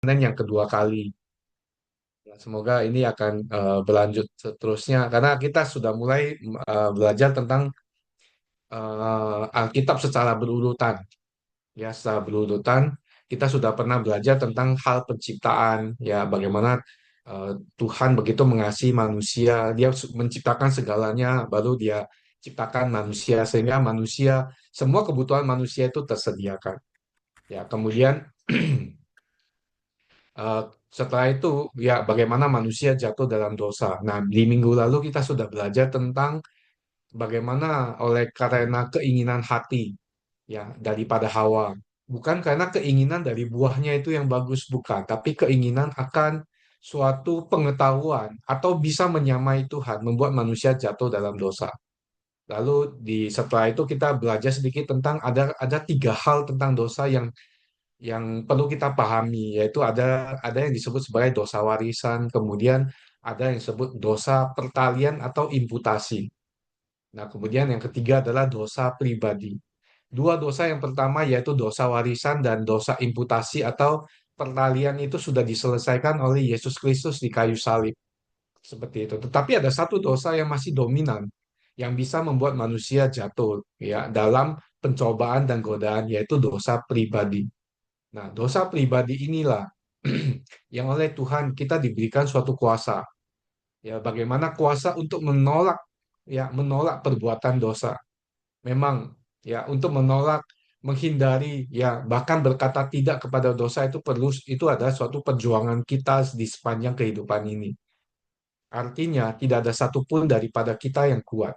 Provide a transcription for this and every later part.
yang kedua kali. Ya, semoga ini akan berlanjut seterusnya karena kita sudah mulai belajar tentang Alkitab secara berurutan. Ya, secara berurutan kita sudah pernah belajar tentang hal penciptaan, ya bagaimana Tuhan begitu mengasihi manusia, Dia menciptakan segalanya, baru Dia ciptakan manusia sehingga manusia semua kebutuhan manusia itu tersediakan. Ya, kemudian Eh, setelah itu, ya bagaimana manusia jatuh dalam dosa. Nah, di minggu lalu kita sudah belajar tentang bagaimana oleh karena keinginan hati, ya daripada Hawa. Bukan karena keinginan dari buahnya itu yang bagus, bukan. Tapi keinginan akan suatu pengetahuan atau bisa menyamai Tuhan, membuat manusia jatuh dalam dosa. Lalu setelah itu kita belajar sedikit tentang ada tiga hal tentang dosa yang perlu kita pahami, yaitu ada yang disebut sebagai dosa warisan, kemudian ada yang disebut dosa pertalian atau imputasi. Nah, kemudian yang ketiga adalah dosa pribadi. Dua dosa yang pertama yaitu dosa warisan dan dosa imputasi atau pertalian itu sudah diselesaikan oleh Yesus Kristus di kayu salib. Seperti itu. Tetapi ada satu dosa yang masih dominan yang bisa membuat manusia jatuh ya dalam pencobaan dan godaan, yaitu dosa pribadi. Nah, dosa pribadi inilah yang oleh Tuhan kita diberikan suatu kuasa. Ya, bagaimana kuasa untuk menolak perbuatan dosa. Memang ya untuk menolak, menghindari ya bahkan berkata tidak kepada dosa itu adalah suatu perjuangan kita di sepanjang kehidupan ini. Artinya tidak ada satupun daripada kita yang kuat.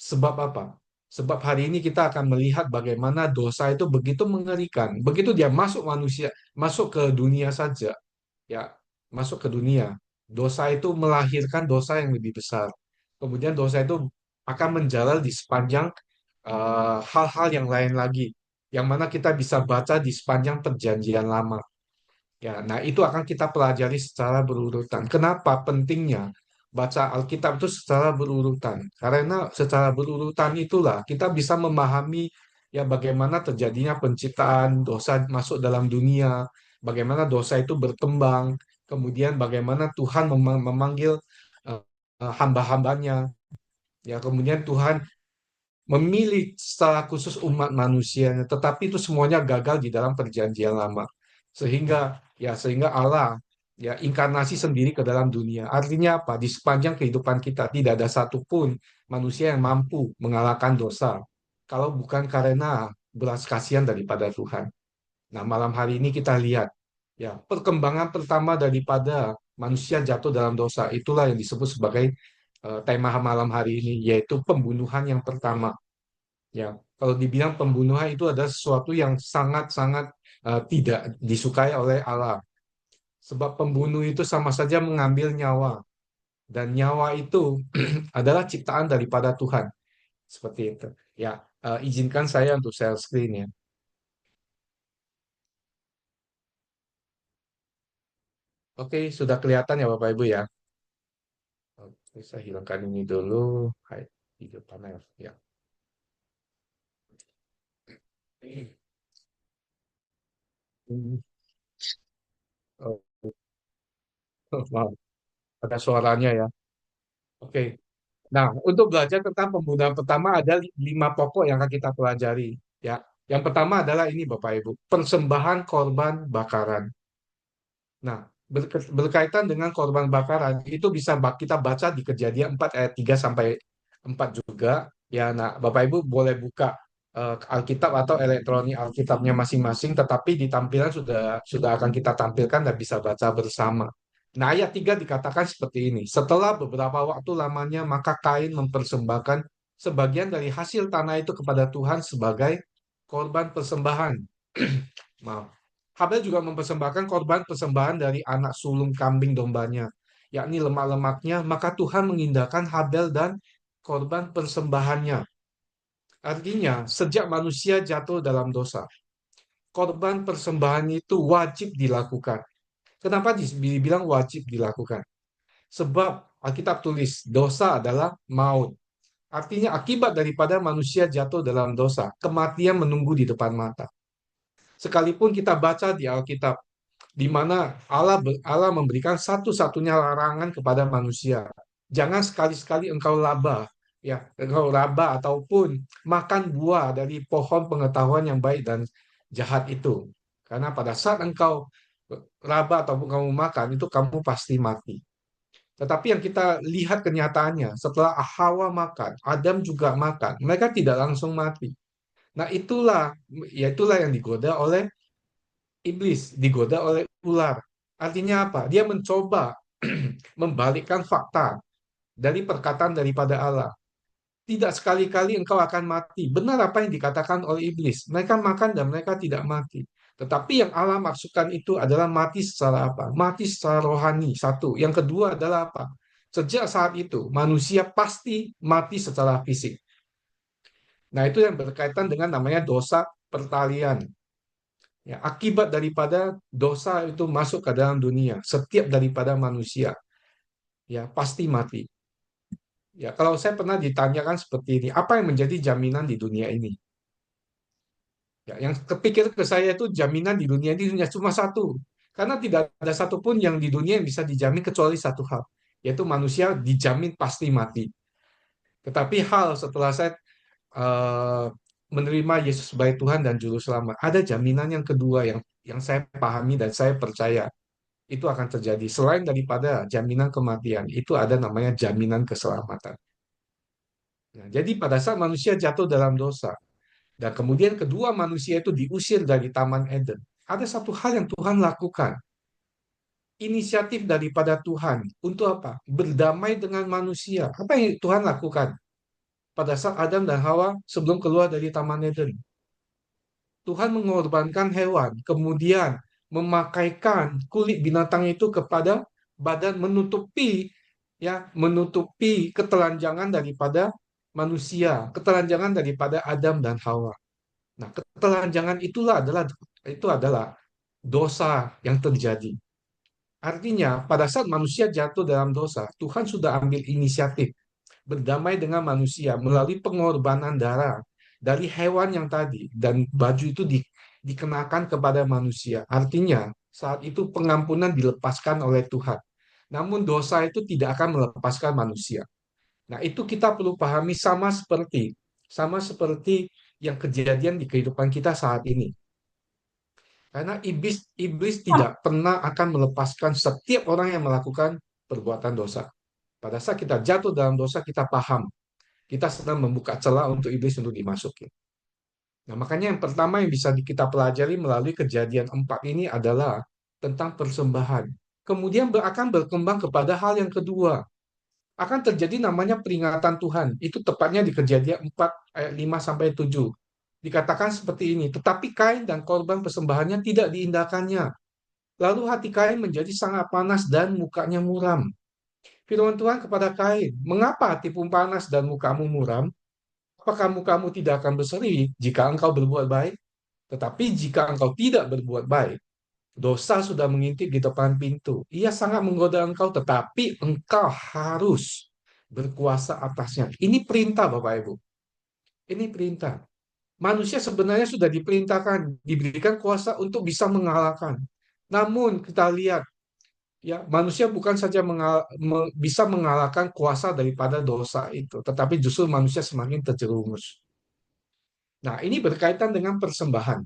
Sebab apa? Sebab hari ini kita akan melihat bagaimana dosa itu begitu mengerikan. Begitu dia masuk manusia, masuk ke dunia saja, ya, masuk ke dunia. Dosa itu melahirkan dosa yang lebih besar. Kemudian dosa itu akan menjalar di sepanjang hal-hal yang lain lagi, yang mana kita bisa baca di sepanjang perjanjian lama. Ya, nah itu akan kita pelajari secara berurutan. Kenapa pentingnya baca Alkitab itu secara berurutan? Karena secara berurutan itulah kita bisa memahami ya bagaimana terjadinya penciptaan, dosa masuk dalam dunia, bagaimana dosa itu berkembang, kemudian bagaimana Tuhan memanggil eh, hamba-hambanya, ya kemudian Tuhan memilih secara khusus umat manusianya, tetapi itu semuanya gagal di dalam perjanjian lama. Sehingga Allah ya inkarnasi sendiri ke dalam dunia. Artinya apa? Di sepanjang kehidupan kita tidak ada satupun manusia yang mampu mengalahkan dosa kalau bukan karena belas kasihan daripada Tuhan. Nah, malam hari ini kita lihat ya perkembangan pertama daripada manusia jatuh dalam dosa itulah yang disebut sebagai tema malam hari ini, yaitu pembunuhan yang pertama. Ya, kalau dibilang pembunuhan itu adalah sesuatu yang sangat-sangat tidak disukai oleh Allah. Sebab pembunuh itu sama saja mengambil nyawa. Dan nyawa itu adalah ciptaan daripada Tuhan. Seperti itu. Ya, izinkan saya untuk share screen ya. Oke, sudah kelihatan ya Bapak Ibu ya. Oke, saya hilangkan ini dulu. Hai, video panel. Ya. Oh, maaf, ada suaranya ya. Oke. Nah, untuk belajar tentang pembunuhan pertama ada lima pokok yang akan kita pelajari. Ya, yang pertama adalah ini Bapak Ibu, persembahan korban bakaran. Nah, berkaitan dengan korban bakaran itu bisa kita baca di Kejadian 4 ayat 3 sampai 4 juga. Ya, nah Bapak Ibu boleh buka Alkitab atau elektronik Alkitabnya masing-masing, tetapi di tampilan sudah akan kita tampilkan dan bisa baca bersama. Nah, ayat 3 dikatakan seperti ini. Setelah beberapa waktu lamanya, maka Kain mempersembahkan sebagian dari hasil tanah itu kepada Tuhan sebagai korban persembahan. Maaf. Habel juga mempersembahkan korban persembahan dari anak sulung kambing dombanya, yakni lemak-lemaknya, maka Tuhan mengindahkan Habel dan korban persembahannya. Artinya, sejak manusia jatuh dalam dosa, korban persembahan itu wajib dilakukan. Kenapa dibilang wajib dilakukan? Sebab Alkitab tulis, dosa adalah maut. Artinya akibat daripada manusia jatuh dalam dosa, kematian menunggu di depan mata. Sekalipun kita baca di Alkitab, di mana Allah memberikan satu-satunya larangan kepada manusia. Jangan sekali-sekali engkau laba, ya, engkau raba ataupun makan buah dari pohon pengetahuan yang baik dan jahat itu. Karena pada saat engkau raba ataupun kamu makan, itu kamu pasti mati. Tetapi yang kita lihat kenyataannya, setelah Hawa makan, Adam juga makan, mereka tidak langsung mati. Nah, itulah yang digoda oleh iblis, digoda oleh ular. Artinya apa? Dia mencoba membalikkan fakta dari perkataan daripada Allah. Tidak sekali-kali engkau akan mati. Benar apa yang dikatakan oleh iblis. Mereka makan dan mereka tidak mati. Tetapi yang Allah maksudkan itu adalah mati secara apa? Mati secara rohani, satu. Yang kedua adalah apa? Sejak saat itu, manusia pasti mati secara fisik. Nah, itu yang berkaitan dengan namanya dosa pertalian. Ya, akibat daripada dosa itu masuk ke dalam dunia, setiap daripada manusia, ya pasti mati. Ya, kalau saya pernah ditanyakan seperti ini, apa yang menjadi jaminan di dunia ini? Ya, yang kepikir ke saya itu jaminan di dunia ini hanya cuma satu. Karena tidak ada satupun yang di dunia yang bisa dijamin kecuali satu hal, yaitu manusia dijamin pasti mati. Tetapi hal setelah saya eh, menerima Yesus sebagai Tuhan dan Juru Selamat, ada jaminan yang kedua yang saya pahami dan saya percaya itu akan terjadi. Selain daripada jaminan kematian, itu ada namanya jaminan keselamatan. Nah, jadi pada saat manusia jatuh dalam dosa, dan kemudian kedua manusia itu diusir dari Taman Eden, ada satu hal yang Tuhan lakukan. Inisiatif daripada Tuhan untuk apa? Berdamai dengan manusia. Apa yang Tuhan lakukan pada saat Adam dan Hawa sebelum keluar dari Taman Eden? Tuhan mengorbankan hewan, kemudian memakaikan kulit binatang itu kepada badan menutupi ketelanjangan daripada manusia, ketelanjangan daripada Adam dan Hawa. Nah, ketelanjangan itu adalah dosa yang terjadi. Artinya, pada saat manusia jatuh dalam dosa, Tuhan sudah ambil inisiatif berdamai dengan manusia melalui pengorbanan darah dari hewan yang tadi dan baju itu dikenakan kepada manusia. Artinya, saat itu pengampunan dilepaskan oleh Tuhan. Namun dosa itu tidak akan melepaskan manusia. Nah, itu kita perlu pahami sama seperti yang kejadian di kehidupan kita saat ini. Karena iblis tidak pernah akan melepaskan setiap orang yang melakukan perbuatan dosa. Pada saat kita jatuh dalam dosa, kita paham. Kita sedang membuka celah untuk iblis untuk dimasuki. Nah, makanya yang pertama yang bisa kita pelajari melalui kejadian 4 ini adalah tentang persembahan. Kemudian akan berkembang kepada hal yang kedua. Akan terjadi namanya peringatan Tuhan. Itu tepatnya di kejadian 4 ayat 5 sampai 7. Dikatakan seperti ini, tetapi Kain dan korban persembahannya tidak diindahkannya. Lalu hati Kain menjadi sangat panas dan mukanya muram. Firman Tuhan kepada Kain, mengapa hatimu panas dan mukamu muram? Apakah kamu tidak akan berseri jika engkau berbuat baik? Tetapi jika engkau tidak berbuat baik, dosa sudah mengintip di depan pintu. Ia sangat menggoda engkau, tetapi engkau harus berkuasa atasnya. Ini perintah, Bapak Ibu. Ini perintah. Manusia sebenarnya sudah diperintahkan, diberikan kuasa untuk bisa mengalahkan. Namun kita lihat, ya manusia bukan saja bisa mengalahkan kuasa daripada dosa itu, tetapi justru manusia semakin terjerumus. Nah, ini berkaitan dengan persembahan.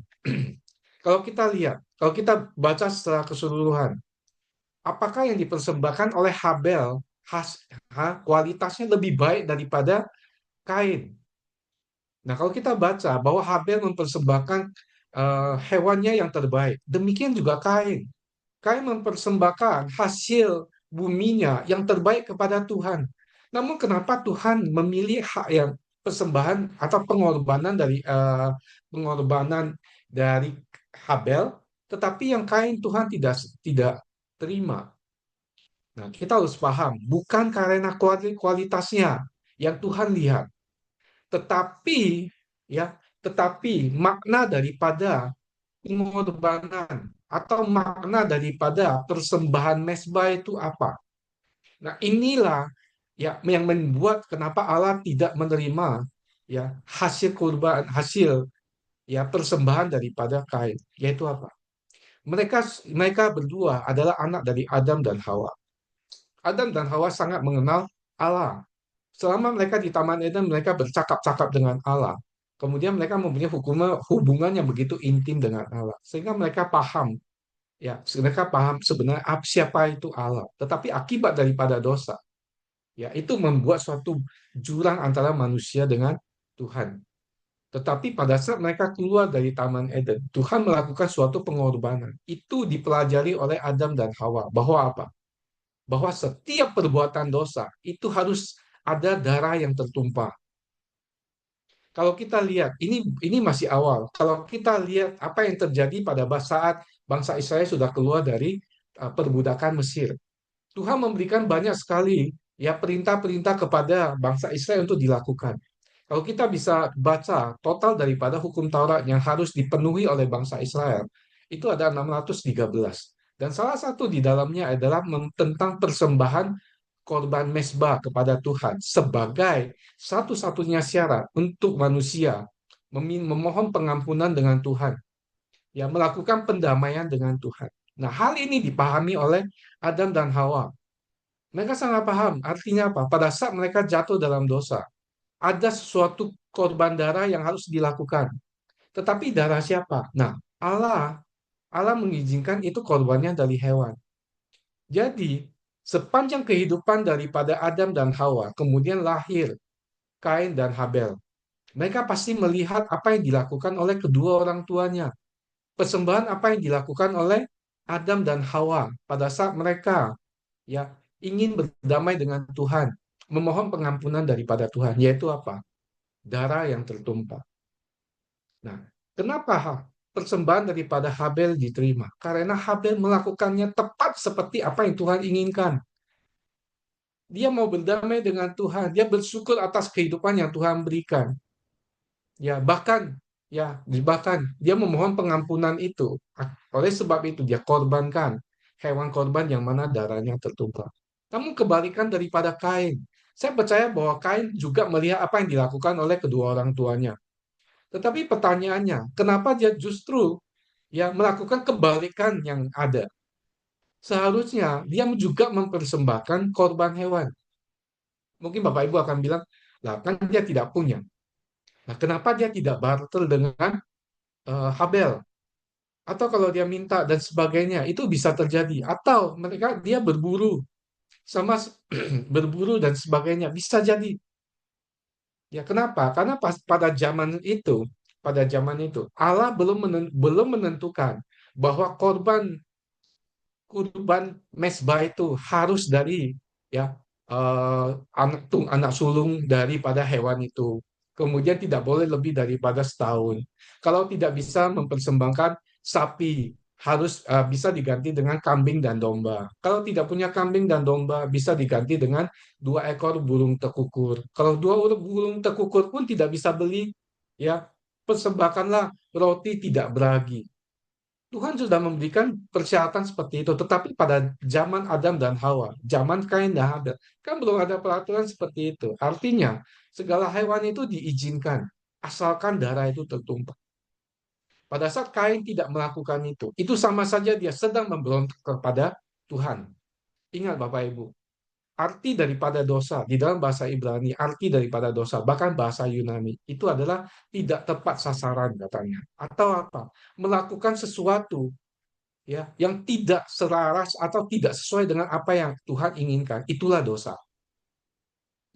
Kalau kita lihat, kalau kita baca secara keseluruhan, apakah yang dipersembahkan oleh Habel kualitasnya lebih baik daripada Kain? Nah, kalau kita baca bahwa Habel mempersembahkan hewannya yang terbaik, demikian juga Kain. Kain mempersembahkan hasil buminya yang terbaik kepada Tuhan. Namun kenapa Tuhan memilih hak yang persembahan atau pengorbanan dari Habel, tetapi yang Kain Tuhan tidak tidak terima. Nah, kita harus paham, bukan karena kualitasnya yang Tuhan lihat, tetapi ya, tetapi makna daripada pengorbanan atau makna daripada persembahan mezbah itu apa? Nah, inilah ya yang membuat kenapa Allah tidak menerima ya hasil kurban, hasil ya persembahan daripada Kain, yaitu apa? Mereka mereka berdua adalah anak dari Adam dan Hawa. Adam dan Hawa sangat mengenal Allah. Selama mereka di Taman Eden, mereka bercakap-cakap dengan Allah. Kemudian mereka mempunyai hubungan yang begitu intim dengan Allah, sehingga mereka paham, ya, mereka paham sebenarnya siapa itu Allah. Tetapi akibat daripada dosa, ya, itu membuat suatu jurang antara manusia dengan Tuhan. Tetapi pada saat mereka keluar dari Taman Eden, Tuhan melakukan suatu pengorbanan. Itu dipelajari oleh Adam dan Hawa. Bahwa apa? Bahwa setiap perbuatan dosa itu harus ada darah yang tertumpah. Kalau kita lihat, ini masih awal. Kalau kita lihat apa yang terjadi pada saat bangsa Israel sudah keluar dari perbudakan Mesir. Tuhan memberikan banyak sekali ya perintah-perintah kepada bangsa Israel untuk dilakukan. Kalau kita bisa baca total daripada hukum Taurat yang harus dipenuhi oleh bangsa Israel, itu ada 613. Dan salah satu di dalamnya adalah tentang persembahan korban mesbah kepada Tuhan sebagai satu-satunya syarat untuk manusia memohon pengampunan dengan Tuhan, ya, melakukan pendamaian dengan Tuhan. Nah, hal ini dipahami oleh Adam dan Hawa. Mereka sangat paham artinya apa. Pada saat mereka jatuh dalam dosa, ada sesuatu korban darah yang harus dilakukan. Tetapi darah siapa? Nah, Allah mengizinkan itu korbannya dari hewan. Jadi, sepanjang kehidupan daripada Adam dan Hawa, kemudian lahir Kain dan Habel. Mereka pasti melihat apa yang dilakukan oleh kedua orang tuanya. Persembahan apa yang dilakukan oleh Adam dan Hawa pada saat mereka, ya, ingin berdamai dengan Tuhan, memohon pengampunan daripada Tuhan, yaitu apa? Darah yang tertumpah. Nah, kenapa persembahan daripada Habel diterima? Karena Habel melakukannya tepat seperti apa yang Tuhan inginkan. Dia mau berdamai dengan Tuhan, dia bersyukur atas kehidupan yang Tuhan berikan. Ya, bahkan dia memohon pengampunan itu. Oleh sebab itu dia korbankan hewan korban yang mana darahnya tertumpah. Namun kebalikan daripada Kain. Saya percaya bahwa Kain juga melihat apa yang dilakukan oleh kedua orang tuanya. Tetapi pertanyaannya, kenapa dia justru ya melakukan kebalikan yang ada? Seharusnya dia juga mempersembahkan korban hewan. Mungkin Bapak Ibu akan bilang, lah kan dia tidak punya. Nah, kenapa dia tidak barter dengan Habel? Atau kalau dia minta dan sebagainya, itu bisa terjadi. Atau mereka dia berburu sama berburu dan sebagainya, bisa jadi. Ya, kenapa? Karena pada zaman itu Allah belum menentukan bahwa korban kurban mesbah itu harus dari, ya, anak sulung daripada hewan itu. Kemudian tidak boleh lebih daripada setahun. Kalau tidak bisa mempersembahkan sapi, harus bisa diganti dengan kambing dan domba. Kalau tidak punya kambing dan domba, bisa diganti dengan 2 ekor burung tekukur. Kalau burung tekukur pun tidak bisa beli, ya, persembahkanlah roti tidak beragi. Tuhan sudah memberikan persyaratan seperti itu, tetapi pada zaman Adam dan Hawa, zaman Kain dan Habel, kan belum ada peraturan seperti itu. Artinya, segala hewan itu diizinkan, asalkan darah itu tertumpah. Pada saat Kain tidak melakukan itu sama saja dia sedang memberontak kepada Tuhan. Ingat Bapak Ibu, arti daripada dosa di dalam bahasa Ibrani, arti daripada dosa, bahkan bahasa Yunani, itu adalah tidak tepat sasaran katanya. Atau apa? Melakukan sesuatu, ya, yang tidak selaras atau tidak sesuai dengan apa yang Tuhan inginkan, itulah dosa.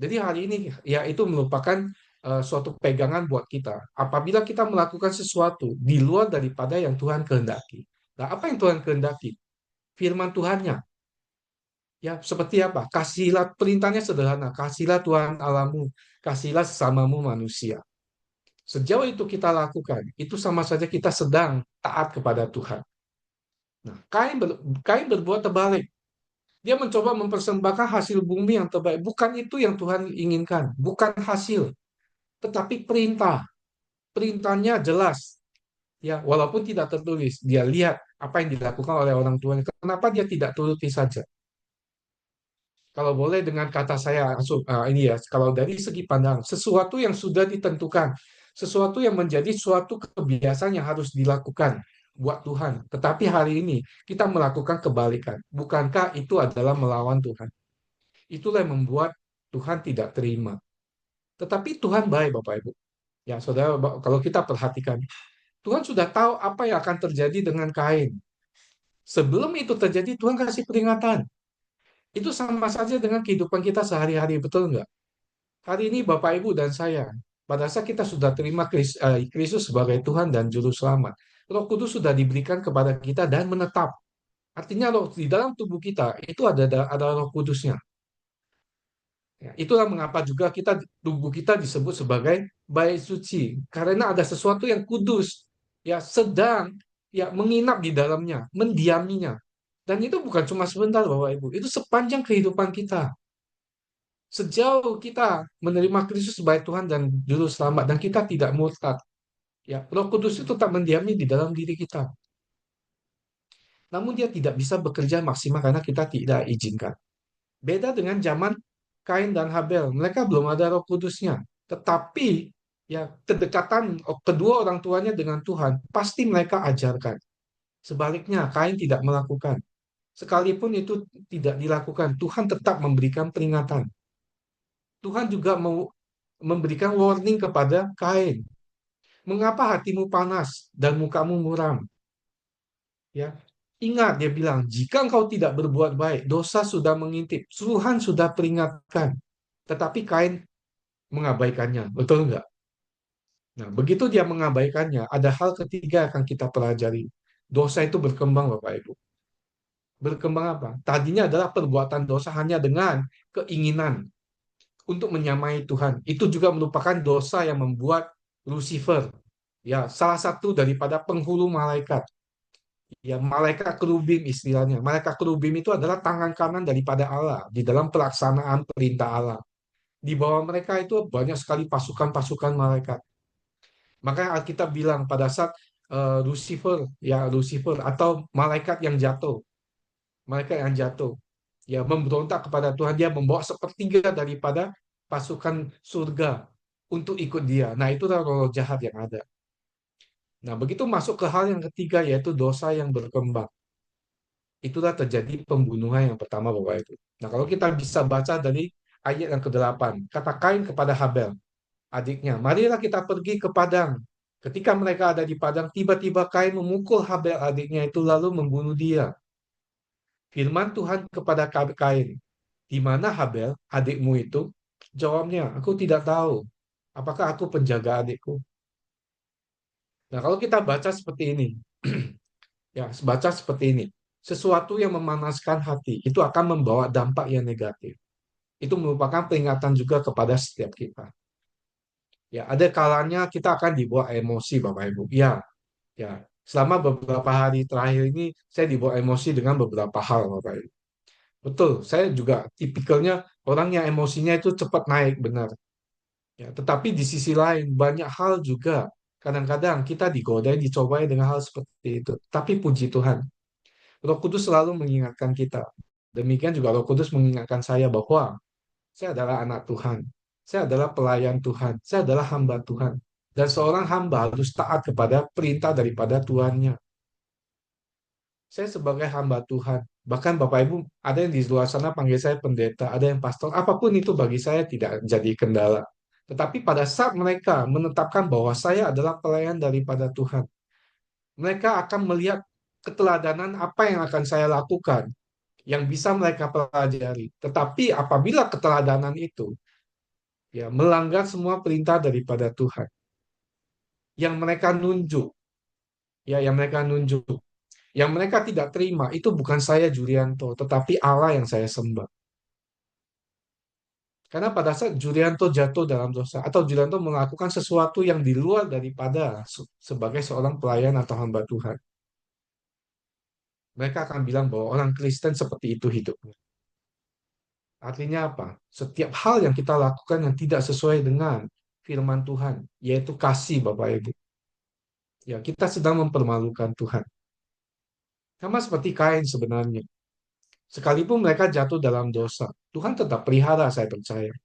Jadi hari ini ya itu merupakan suatu pegangan buat kita. Apabila kita melakukan sesuatu di luar daripada yang Tuhan kehendaki. Nah, apa yang Tuhan kehendaki? Firman Tuhannya. Ya, seperti apa? Kasihlah, perintahnya sederhana, kasihlah Tuhan Allahmu, kasihlah sesamamu manusia. Sejauh itu kita lakukan, itu sama saja kita sedang taat kepada Tuhan. Nah, Kain berbuat terbalik. Dia mencoba mempersembahkan hasil bumi yang terbaik. Bukan itu yang Tuhan inginkan. Bukan hasil, tetapi perintah. Perintahnya jelas. Ya, walaupun tidak tertulis. Dia lihat apa yang dilakukan oleh orang tuanya. Kenapa dia tidak turuti saja? Kalau boleh dengan kata saya, ini ya, kalau dari segi pandang, sesuatu yang sudah ditentukan, sesuatu yang menjadi suatu kebiasaan yang harus dilakukan, buat Tuhan. Tetapi hari ini kita melakukan kebalikan. Bukankah itu adalah melawan Tuhan? Itulah yang membuat Tuhan tidak terima. Tetapi Tuhan baik, Bapak Ibu. Ya, saudara, kalau kita perhatikan, Tuhan sudah tahu apa yang akan terjadi dengan Kain. Sebelum itu terjadi, Tuhan kasih peringatan. Itu sama saja dengan kehidupan kita sehari-hari, betul nggak? Hari ini Bapak Ibu dan saya, pada saat kita sudah terima Kristus sebagai Tuhan dan Juru Selamat, Roh Kudus sudah diberikan kepada kita dan menetap. Artinya loh, di dalam tubuh kita itu ada Roh Kudusnya. Ya, itulah mengapa juga tubuh kita disebut sebagai bait suci, karena ada sesuatu yang kudus, ya sedang ya menginap di dalamnya, mendiaminya. Dan itu bukan cuma sebentar, Bapak Ibu, itu sepanjang kehidupan kita. Sejauh kita menerima Kristus sebagai Tuhan dan Juru Selamat dan kita tidak murtad, ya Roh Kudus itu tetap mendiami di dalam diri kita. Namun dia tidak bisa bekerja maksimal karena kita tidak izinkan. Beda dengan zaman Kain dan Habel, mereka belum ada Roh Kudusnya. Tetapi ya kedekatan kedua orang tuanya dengan Tuhan pasti mereka ajarkan. Sebaliknya, Kain tidak melakukan. Sekalipun itu tidak dilakukan, Tuhan tetap memberikan peringatan. Tuhan juga mau memberikan warning kepada Kain. Mengapa hatimu panas dan mukamu muram? Ya, ingat dia bilang, jika engkau tidak berbuat baik, dosa sudah mengintip, Tuhan sudah peringatkan. Tetapi Kain mengabaikannya, betul nggak? Nah, begitu dia mengabaikannya, ada hal ketiga yang akan kita pelajari. Dosa itu berkembang, Bapak Ibu. Berkembang apa? Tadinya adalah perbuatan dosa hanya dengan keinginan untuk menyamai Tuhan. Itu juga merupakan dosa yang membuat Lucifer, ya, salah satu daripada penghulu malaikat. Ya, malaikat kerubim istilahnya. Malaikat kerubim itu adalah tangan kanan daripada Allah di dalam pelaksanaan perintah Allah. Di bawah mereka itu banyak sekali pasukan-pasukan malaikat. Makanya Alkitab bilang pada saat Lucifer, ya Lucifer atau malaikat yang jatuh, ya memberontak kepada Tuhan, dia membawa sepertiga daripada pasukan surga untuk ikut dia. Nah, itulah roh jahat yang ada. Nah, begitu masuk ke hal yang ketiga yaitu dosa yang berkembang. Itulah terjadi pembunuhan yang pertama, Bapak Ibu. Nah, kalau kita bisa baca dari ayat yang ke-8, kata Kain kepada Habel, adiknya, marilah kita pergi ke padang. Ketika mereka ada di padang, tiba-tiba Kain memukul Habel adiknya itu lalu membunuh dia. Firman Tuhan kepada Kain, di mana Habel, adikmu itu? Jawabnya, aku tidak tahu. Apakah aku penjaga adikku? Nah, kalau kita baca seperti ini, ya, baca seperti ini, sesuatu yang memanaskan hati itu akan membawa dampak yang negatif. Itu merupakan peringatan juga kepada setiap kita. Ya, ada kalanya kita akan dibawa emosi, Bapak Ibu. Ya, ya. Selama beberapa hari terakhir ini saya dibawa emosi dengan beberapa hal, Bapak Ibu. Betul, saya juga tipikalnya orang yang emosinya itu cepat naik, benar. Ya, tetapi di sisi lain banyak hal juga kadang-kadang kita digodai, dicobai dengan hal seperti itu. Tapi puji Tuhan, Roh Kudus selalu mengingatkan kita. Demikian juga Roh Kudus mengingatkan saya bahwa saya adalah anak Tuhan. Saya adalah pelayan Tuhan. Saya adalah hamba Tuhan. Dan seorang hamba harus taat kepada perintah daripada Tuhannya. Saya sebagai hamba Tuhan. Bahkan Bapak Ibu, ada yang di luar sana panggil saya pendeta, ada yang pastor. Apapun itu bagi saya tidak jadi kendala. Tetapi pada saat mereka menetapkan bahwa saya adalah pelayan daripada Tuhan, mereka akan melihat keteladanan apa yang akan saya lakukan, yang bisa mereka pelajari. Tetapi apabila keteladanan itu ya melanggar semua perintah daripada Tuhan yang mereka nunjuk, ya yang mereka nunjuk, yang mereka tidak terima itu bukan saya Jurianto, tetapi Allah yang saya sembah. Karena pada saat Jurianto jatuh dalam dosa atau Jurianto melakukan sesuatu yang di luar daripada sebagai seorang pelayan atau hamba Tuhan, mereka akan bilang bahwa orang Kristen seperti itu hidupnya. Artinya apa? Setiap hal yang kita lakukan yang tidak sesuai dengan firman Tuhan, yaitu kasih Bapak Ibu. Ya, kita sedang mempermalukan Tuhan. Sama seperti Kain sebenarnya. Sekalipun mereka jatuh dalam dosa, Tuhan tetap pelihara, saya percaya.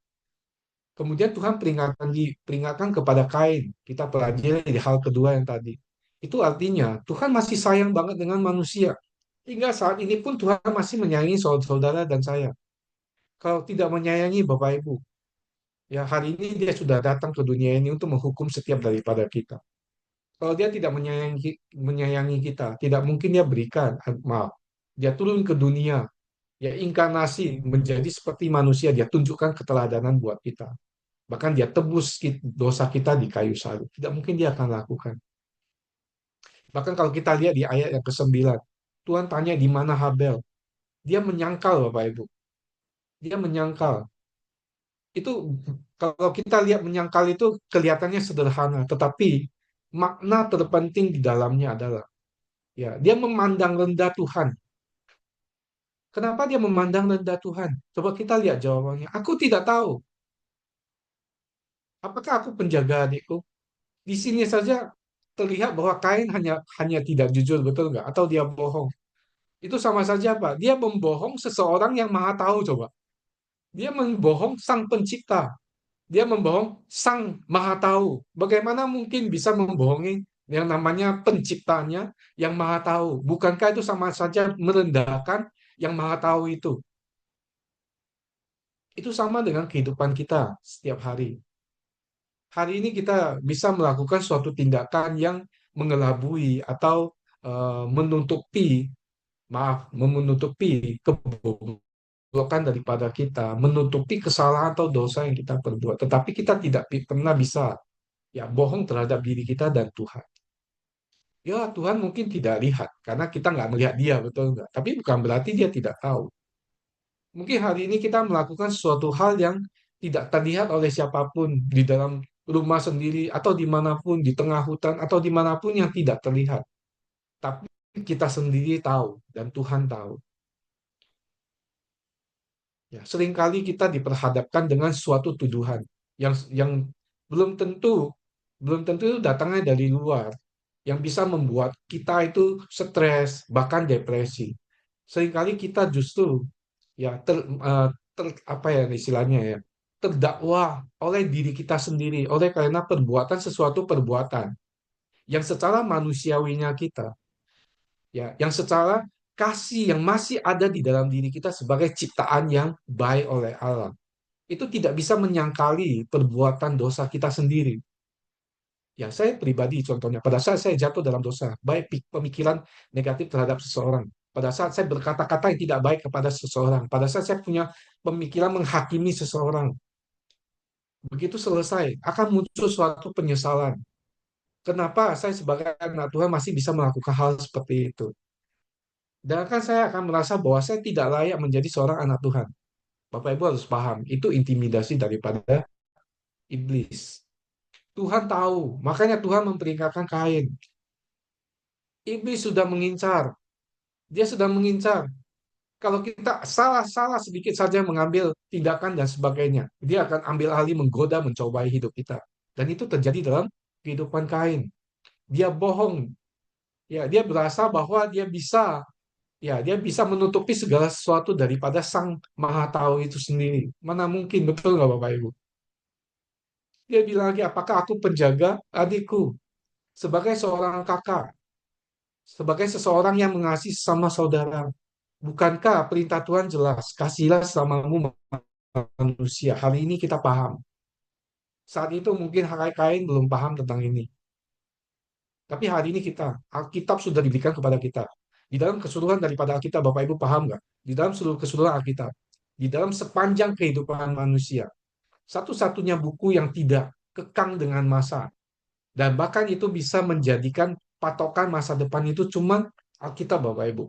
Kemudian Tuhan peringatkan kepada Kain. Kita pelajari di hal kedua yang tadi. Itu artinya Tuhan masih sayang banget dengan manusia. Hingga saat ini pun Tuhan masih menyayangi saudara dan saya. Kalau tidak menyayangi Bapak Ibu, ya hari ini dia sudah datang ke dunia ini untuk menghukum setiap daripada kita. Kalau dia tidak menyayangi kita, tidak mungkin dia berikan, maaf, dia turun ke dunia, ya inkarnasi menjadi seperti manusia, dia tunjukkan keteladanan buat kita. Bahkan dia tebus dosa kita di kayu salib. Tidak mungkin dia akan lakukan. Bahkan kalau kita lihat di ayat yang ke-9, Tuhan tanya di mana Habel. Dia menyangkal Bapak Ibu. Dia menyangkal. Itu kalau kita lihat menyangkal itu kelihatannya sederhana, tetapi makna terpenting di dalamnya adalah ya, dia memandang rendah Tuhan. Kenapa dia memandang rendah Tuhan? Coba kita lihat jawabannya. Aku tidak tahu. Apakah aku penjaga adikku? Di sini saja terlihat bahwa Kain hanya hanya tidak jujur, betul nggak? Atau dia bohong? Itu sama saja Pak. Dia membohong seseorang yang maha tahu coba. Dia membohong sang pencipta. Dia membohong sang maha tahu. Bagaimana mungkin bisa membohongi yang namanya penciptanya yang maha tahu? Bukankah itu sama saja merendahkan yang maha tahu itu? Itu sama dengan kehidupan kita setiap hari. Hari ini kita bisa melakukan suatu tindakan yang mengelabui atau menutupi, maaf, menutupi kebobrokan daripada kita, menutupi kesalahan atau dosa yang kita perbuat. Tetapi kita tidak pernah bisa ya bohong terhadap diri kita dan Tuhan. Ya Tuhan mungkin tidak lihat karena kita nggak melihat dia, betul nggak? Tapi bukan berarti dia tidak tahu. Mungkin hari ini kita melakukan suatu hal yang tidak terlihat oleh siapapun di dalam rumah sendiri atau dimanapun, di tengah hutan atau dimanapun yang tidak terlihat. Tapi kita sendiri tahu dan Tuhan tahu. Ya, seringkali kita diperhadapkan dengan suatu tuduhan yang belum tentu belum tentu itu datangnya dari luar, yang bisa membuat kita itu stres bahkan depresi. Seringkali kita justru ya apa ya istilahnya ya, terdakwa oleh diri kita sendiri oleh karena perbuatan sesuatu perbuatan yang secara manusiawinya kita ya yang secara kasih yang masih ada di dalam diri kita sebagai ciptaan yang baik oleh Allah itu tidak bisa menyangkali perbuatan dosa kita sendiri. Ya, saya pribadi contohnya, pada saat saya jatuh dalam dosa, baik pemikiran negatif terhadap seseorang, pada saat saya berkata-kata yang tidak baik kepada seseorang, pada saat saya punya pemikiran menghakimi seseorang, begitu selesai, akan muncul suatu penyesalan. Kenapa saya sebagai anak Tuhan masih bisa melakukan hal seperti itu? Dan kan saya akan merasa bahwa saya tidak layak menjadi seorang anak Tuhan. Bapak Ibu harus paham, itu intimidasi daripada iblis. Tuhan tahu, makanya Tuhan memperingatkan Kain. Iblis sudah mengincar, dia sudah mengincar. Kalau kita salah-salah sedikit saja mengambil tindakan dan sebagainya, dia akan ambil alih, menggoda, mencobai hidup kita. Dan itu terjadi dalam kehidupan Kain. Dia bohong, ya dia berasa bahwa dia bisa menutupi segala sesuatu daripada Sang Maha Tahu itu sendiri. Mana mungkin, betul nggak Bapak Ibu? Dia bilang lagi, apakah aku penjaga adikku sebagai seorang kakak, sebagai seseorang yang mengasihi sama saudara? Bukankah perintah Tuhan jelas, kasihlah sesamamu manusia. Hari ini kita paham. Saat itu mungkin Kain belum paham tentang ini. Tapi hari ini kita, Alkitab sudah diberikan kepada kita. Di dalam keseluruhan daripada Alkitab, Bapak Ibu paham nggak? Di dalam seluruh keseluruhan Alkitab. Di dalam sepanjang kehidupan manusia. Satu-satunya buku yang tidak kekang dengan masa. Dan bahkan itu bisa menjadikan patokan masa depan itu cuma Alkitab, Bapak Ibu.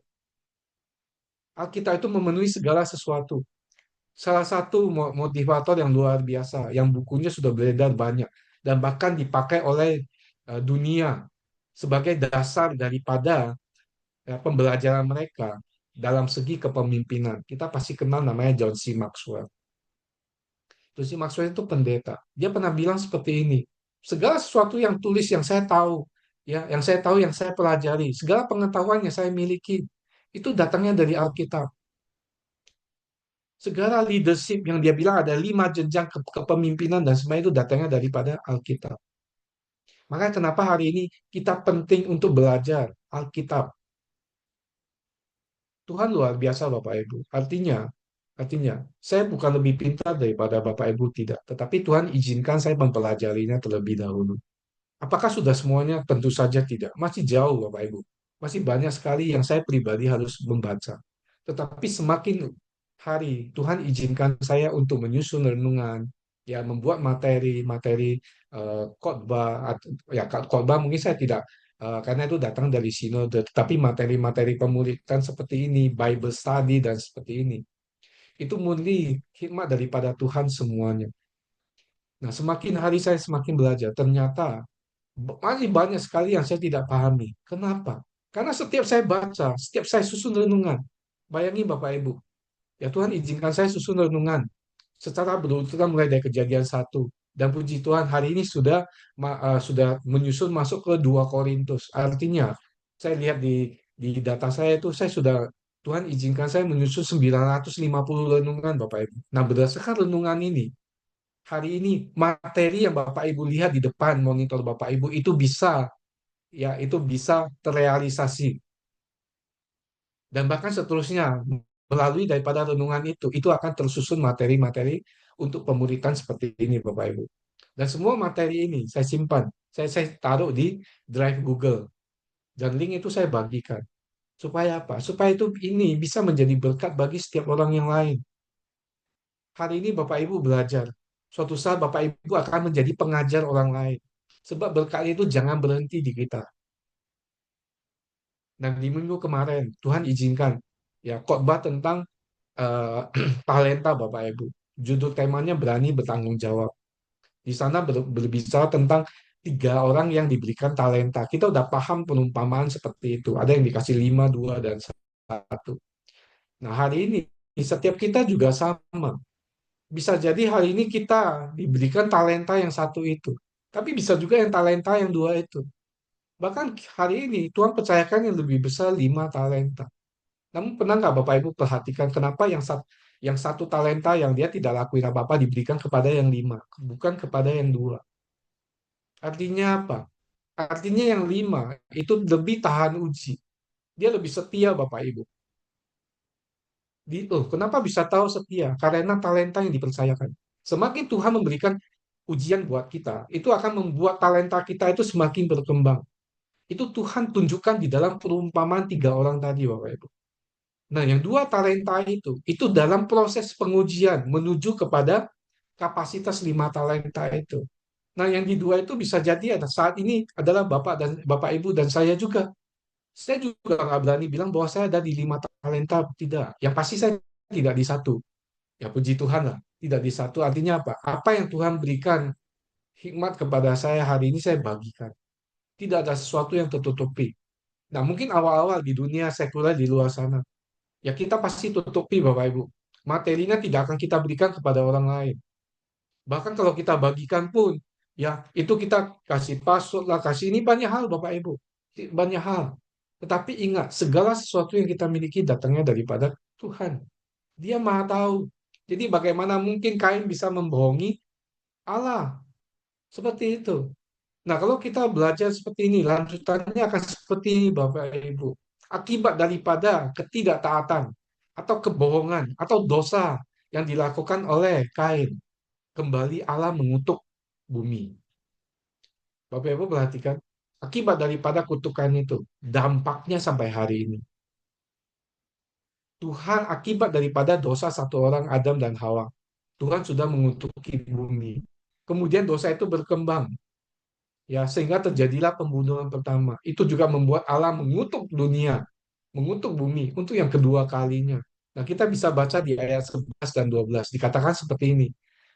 Alkitab itu memenuhi segala sesuatu. Salah satu motivator yang luar biasa, yang bukunya sudah beredar banyak dan bahkan dipakai oleh dunia sebagai dasar daripada pembelajaran mereka dalam segi kepemimpinan. Kita pasti kenal namanya John C. Maxwell. John C. Maxwell itu pendeta. Dia pernah bilang seperti ini, segala sesuatu yang tulis yang saya tahu, ya, yang saya tahu, yang saya pelajari, segala pengetahuan yang saya miliki, itu datangnya dari Alkitab. Segala leadership yang dia bilang ada 5 jenjang kepemimpinan dan semuanya itu datangnya daripada Alkitab. Maka kenapa hari ini kita penting untuk belajar Alkitab. Tuhan luar biasa Bapak Ibu. Artinya, saya bukan lebih pintar daripada Bapak Ibu tidak, tetapi Tuhan izinkan saya mempelajarinya terlebih dahulu. Apakah sudah semuanya? Tentu saja tidak. Masih jauh, Bapak Ibu. Masih banyak sekali yang saya pribadi harus membaca. Tetapi semakin hari Tuhan izinkan saya untuk menyusun renungan, ya membuat materi-materi khotbah, ya khotbah mungkin saya tidak karena itu datang dari sinode, tetapi materi-materi pemulihan seperti ini, Bible study dan seperti ini, itu murni hikmat daripada Tuhan semuanya. Nah, semakin hari saya semakin belajar, ternyata masih banyak sekali yang saya tidak pahami. Kenapa? Karena setiap saya baca, setiap saya susun renungan, bayangin Bapak Ibu, ya Tuhan izinkan saya susun renungan secara berurutan mulai dari Kejadian 1. Dan puji Tuhan hari ini sudah menyusun masuk ke 2 Korintus. Artinya, saya lihat di data saya itu saya sudah Tuhan izinkan saya menyusun 950 renungan Bapak Ibu. Nah, berdasarkan renungan ini, hari ini materi yang Bapak Ibu lihat di depan monitor Bapak Ibu itu bisa terrealisasi dan bahkan seterusnya melalui daripada renungan itu akan tersusun materi-materi untuk pemuritan seperti ini Bapak Ibu. Dan semua materi ini saya simpan, saya taruh di Drive Google dan link itu saya bagikan. Supaya apa? Supaya itu ini bisa menjadi berkat bagi setiap orang yang lain. Hari ini Bapak Ibu belajar. Suatu saat Bapak Ibu akan menjadi pengajar orang lain. Sebab berkat itu jangan berhenti di kita. Dan di minggu kemarin Tuhan izinkan ya khotbah tentang eh, talenta Bapak Ibu. Judul temanya berani bertanggung jawab. Di sana berbicara tentang 3 orang yang diberikan talenta. Kita udah paham perumpamaan seperti itu. Ada yang dikasih 5, 2, dan 1. Nah hari ini setiap kita juga sama. Bisa jadi hari ini kita diberikan talenta yang satu itu. Tapi bisa juga yang talenta yang 2 itu. Bahkan hari ini Tuhan percayakan yang lebih besar 5 talenta. Namun pernah nggak Bapak Ibu perhatikan kenapa yang satu talenta yang dia tidak lakuin apa-apa diberikan kepada yang 5, bukan kepada yang 2. Artinya apa? Artinya yang 5 itu lebih tahan uji. Dia lebih setia Bapak Ibu. Kenapa bisa tahu setia? Karena talenta yang dipercayakan. Semakin Tuhan memberikan ujian buat kita, itu akan membuat talenta kita itu semakin berkembang. Itu Tuhan tunjukkan di dalam perumpamaan 3 orang tadi, Bapak Ibu. Nah, yang 2 talenta itu dalam proses pengujian menuju kepada kapasitas 5 talenta itu. Nah, yang di 2 itu bisa jadi ada saat ini adalah Bapak Ibu dan saya juga. Saya juga nggak berani bilang bahwa saya ada di 5 talenta, tidak. Yang pasti saya tidak di 1. Ya puji Tuhan lah, tidak di 1. Artinya apa? Apa yang Tuhan berikan hikmat kepada saya hari ini saya bagikan. Tidak ada sesuatu yang tertutupi. Nah, mungkin awal-awal di dunia sekuler di luar sana, ya kita pasti tutupi Bapak Ibu. Materinya tidak akan kita berikan kepada orang lain. Bahkan kalau kita bagikan pun, ya itu kita kasih password lah, kasih ini banyak hal Bapak Ibu. Banyak hal. Tetapi ingat, segala sesuatu yang kita miliki datangnya daripada Tuhan. Dia Maha tahu. Jadi bagaimana mungkin Kain bisa membohongi Allah? Seperti itu. Nah, kalau kita belajar seperti ini, lanjutannya akan seperti ini, Bapak Ibu. Akibat daripada ketidaktaatan atau kebohongan atau dosa yang dilakukan oleh Kain, kembali Allah mengutuk bumi. Bapak Ibu perhatikan, akibat daripada kutukan itu, dampaknya sampai hari ini. Tuhan akibat daripada dosa satu orang Adam dan Hawa. Tuhan sudah mengutuki bumi. Kemudian dosa itu berkembang. Ya, sehingga terjadilah pembunuhan pertama. Itu juga membuat Allah mengutuk dunia, mengutuk bumi untuk yang kedua kalinya. Nah, kita bisa baca di ayat 11 dan 12. Dikatakan seperti ini.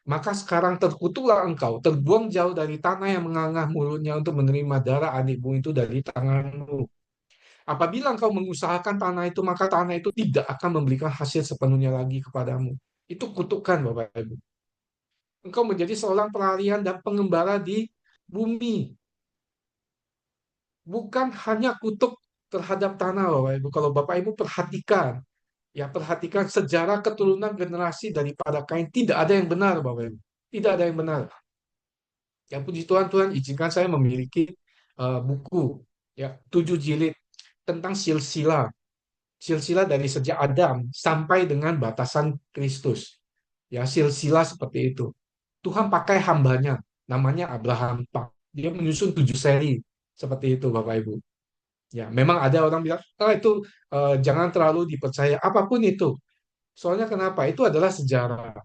Maka sekarang terkutuklah engkau, terbuang jauh dari tanah yang mengangah mulutnya untuk menerima darah anikmu itu dari tanganmu. Apabila engkau mengusahakan tanah itu, maka tanah itu tidak akan memberikan hasil sepenuhnya lagi kepadamu. Itu kutukan, Bapak Ibu. Engkau menjadi seorang pelarian dan pengembara di bumi. Bukan hanya kutuk terhadap tanah, Bapak Ibu. Kalau Bapak Ibu perhatikan, ya perhatikan sejarah keturunan generasi daripada Kain, tidak ada yang benar, Bapak Ibu. Tidak ada yang benar. Ya puji Tuhan, Tuhan izinkan saya memiliki buku ya 7 jilid tentang silsilah, silsilah dari sejak Adam sampai dengan batasan Kristus. Ya, silsilah seperti itu. Tuhan pakai hambanya, namanya Abraham Pak. Dia menyusun 7 seri seperti itu, Bapak Ibu. Ya, memang ada orang bilang, ah itu jangan terlalu dipercaya apapun itu. Soalnya kenapa? Itu adalah sejarah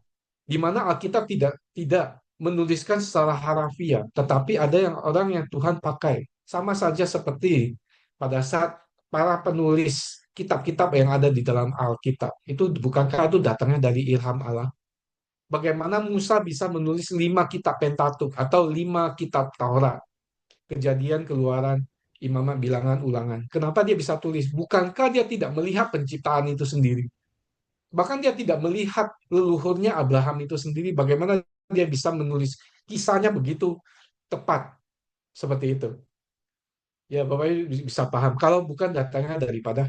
di mana Alkitab tidak menuliskan secara harafiah, tetapi ada yang orang yang Tuhan pakai. Sama saja seperti pada saat para penulis kitab-kitab yang ada di dalam Alkitab. Itu bukankah itu datangnya dari ilham Allah? Bagaimana Musa bisa menulis 5 kitab Pentatuk atau 5 kitab Taurat? Kejadian, Keluaran, Imamat, Bilangan, Ulangan. Kenapa dia bisa tulis? Bukankah dia tidak melihat penciptaan itu sendiri? Bahkan dia tidak melihat leluhurnya Abraham itu sendiri, bagaimana dia bisa menulis kisahnya begitu tepat seperti itu. Ya, Bapak Ibu bisa paham. Kalau bukan datangnya daripada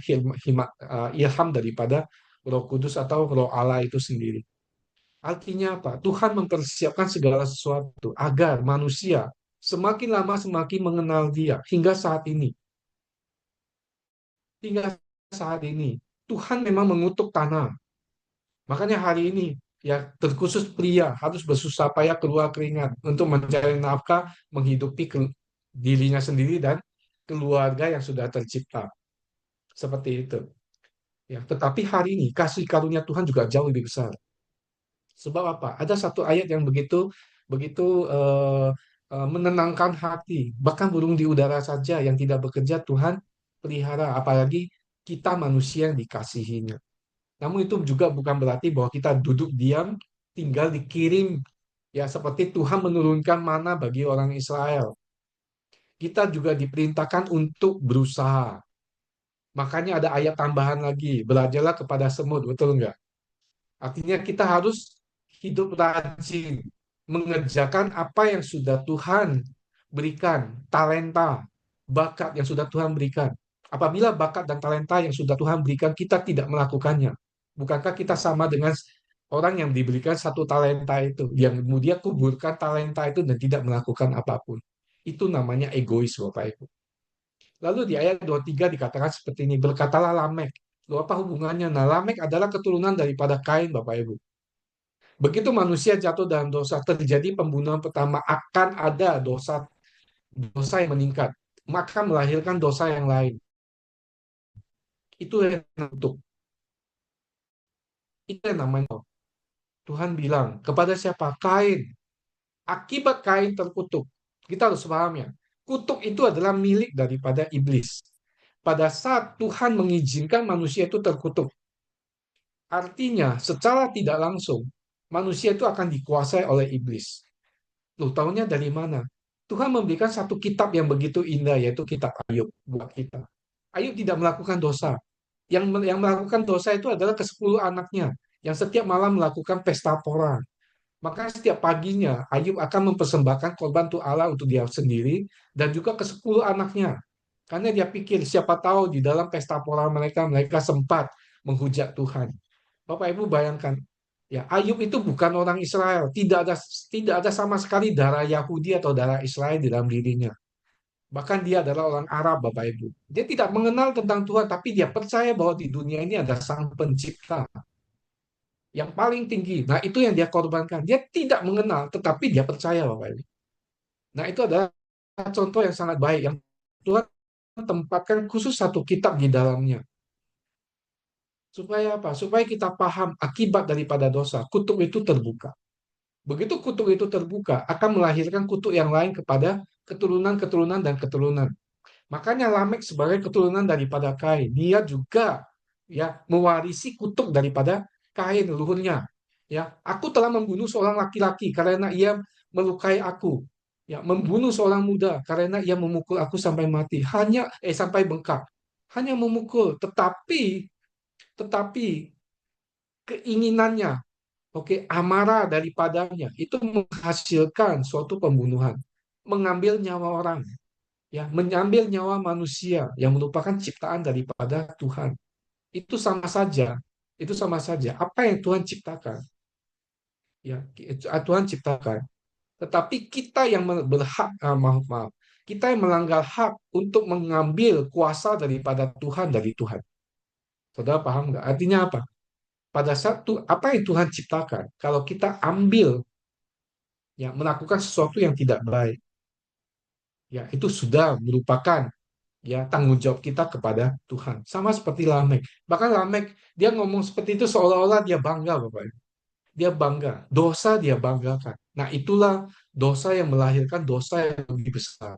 ilham daripada Roh Kudus atau Roh Allah itu sendiri. Artinya apa? Tuhan mempersiapkan segala sesuatu agar manusia semakin lama semakin mengenal Dia hingga saat ini. Hingga saat ini, Tuhan memang mengutuk tanah. Makanya hari ini ya terkhusus pria harus bersusah payah keluar keringat untuk mencari nafkah, menghidupi dirinya sendiri dan keluarga yang sudah tercipta. Seperti itu. Ya, tetapi hari ini kasih karunia Tuhan juga jauh lebih besar. Sebab apa? Ada satu ayat yang begitu begitu menenangkan hati. Bahkan burung di udara saja yang tidak bekerja Tuhan pelihara, apalagi kita manusia yang dikasihinya. Namun itu juga bukan berarti bahwa kita duduk diam, tinggal dikirim. Ya, seperti Tuhan menurunkan mana bagi orang Israel. Kita juga diperintahkan untuk berusaha. Makanya ada ayat tambahan lagi, belajarlah kepada semut, betul nggak? Artinya kita harus hidup rajin, mengerjakan apa yang sudah Tuhan berikan, talenta, bakat yang sudah Tuhan berikan. Apabila bakat dan talenta yang sudah Tuhan berikan, kita tidak melakukannya. Bukankah kita sama dengan orang yang diberikan satu talenta itu, yang kemudian kuburkan talenta itu dan tidak melakukan apapun. Itu namanya egois, Bapak Ibu. Lalu di ayat 23 dikatakan seperti ini, berkatalah Lamek. Loh, apa hubungannya? Nah, Lamek adalah keturunan daripada Kain, Bapak Ibu. Begitu manusia jatuh dalam dosa, terjadi pembunuhan pertama, akan ada dosa dosa yang meningkat, maka melahirkan dosa yang lain. Itu yang untuk itu yang namanya Tuhan bilang kepada siapa? Kain. Akibat Kain terkutuk. Kita harus paham ya. Kutuk itu adalah milik daripada iblis. Pada saat Tuhan mengizinkan manusia itu terkutuk, artinya secara tidak langsung manusia itu akan dikuasai oleh iblis. Loh, tahunya dari mana? Tuhan memberikan satu kitab yang begitu indah, yaitu kitab Ayub buat kita. Ayub tidak melakukan dosa. Yang melakukan dosa itu adalah ke-10 anaknya, yang setiap malam melakukan pesta pora. Maka setiap paginya Ayub akan mempersembahkan korban untuk Allah untuk dia sendiri dan juga ke-10 anaknya. Karena dia pikir siapa tahu di dalam pesta pora mereka sempat menghujat Tuhan. Bapak Ibu bayangkan, ya Ayub itu bukan orang Israel, tidak ada sama sekali darah Yahudi atau darah Israel di dalam dirinya. Bahkan dia adalah orang Arab, Bapak Ibu. Dia tidak mengenal tentang Tuhan, tapi dia percaya bahwa di dunia ini ada Sang Pencipta yang paling tinggi. Nah, itu yang dia korbankan. Dia tidak mengenal, tetapi dia percaya, Bapak Ibu. Nah, itu adalah contoh yang sangat baik yang Tuhan tempatkan khusus satu kitab di dalamnya. Supaya apa? Supaya kita paham akibat daripada dosa. Kutuk itu terbuka. Begitu kutuk itu terbuka, akan melahirkan kutuk yang lain kepada keturunan-keturunan dan keturunan. Makanya Lamek sebagai keturunan daripada Kain, dia juga ya mewarisi kutuk daripada Kain leluhurnya. Ya, aku telah membunuh seorang laki-laki karena ia melukai aku. Ya, membunuh seorang muda karena ia memukul aku sampai mati. Sampai bengkak. Hanya memukul, tetapi keinginannya, oke, amarah daripadanya itu menghasilkan suatu pembunuhan, mengambil nyawa orang, ya, mengambil nyawa manusia yang merupakan ciptaan daripada Tuhan. Itu sama saja, itu sama saja. Apa yang Tuhan ciptakan, ya, Tuhan ciptakan. Tetapi kita yang berhak, maaf, maaf, kita yang melanggar hak untuk mengambil kuasa daripada Tuhan dari Tuhan. Saudara paham nggak? Artinya apa? Pada saat apa yang Tuhan ciptakan, kalau kita ambil, ya, melakukan sesuatu yang tidak baik, ya itu sudah merupakan, ya, tanggung jawab kita kepada Tuhan. Sama seperti Lamek. Bahkan Lamek dia ngomong seperti itu seolah-olah dia bangga, Bapak Ibu. Dia bangga, dosa dia banggakan. Nah, itulah dosa yang melahirkan dosa yang lebih besar.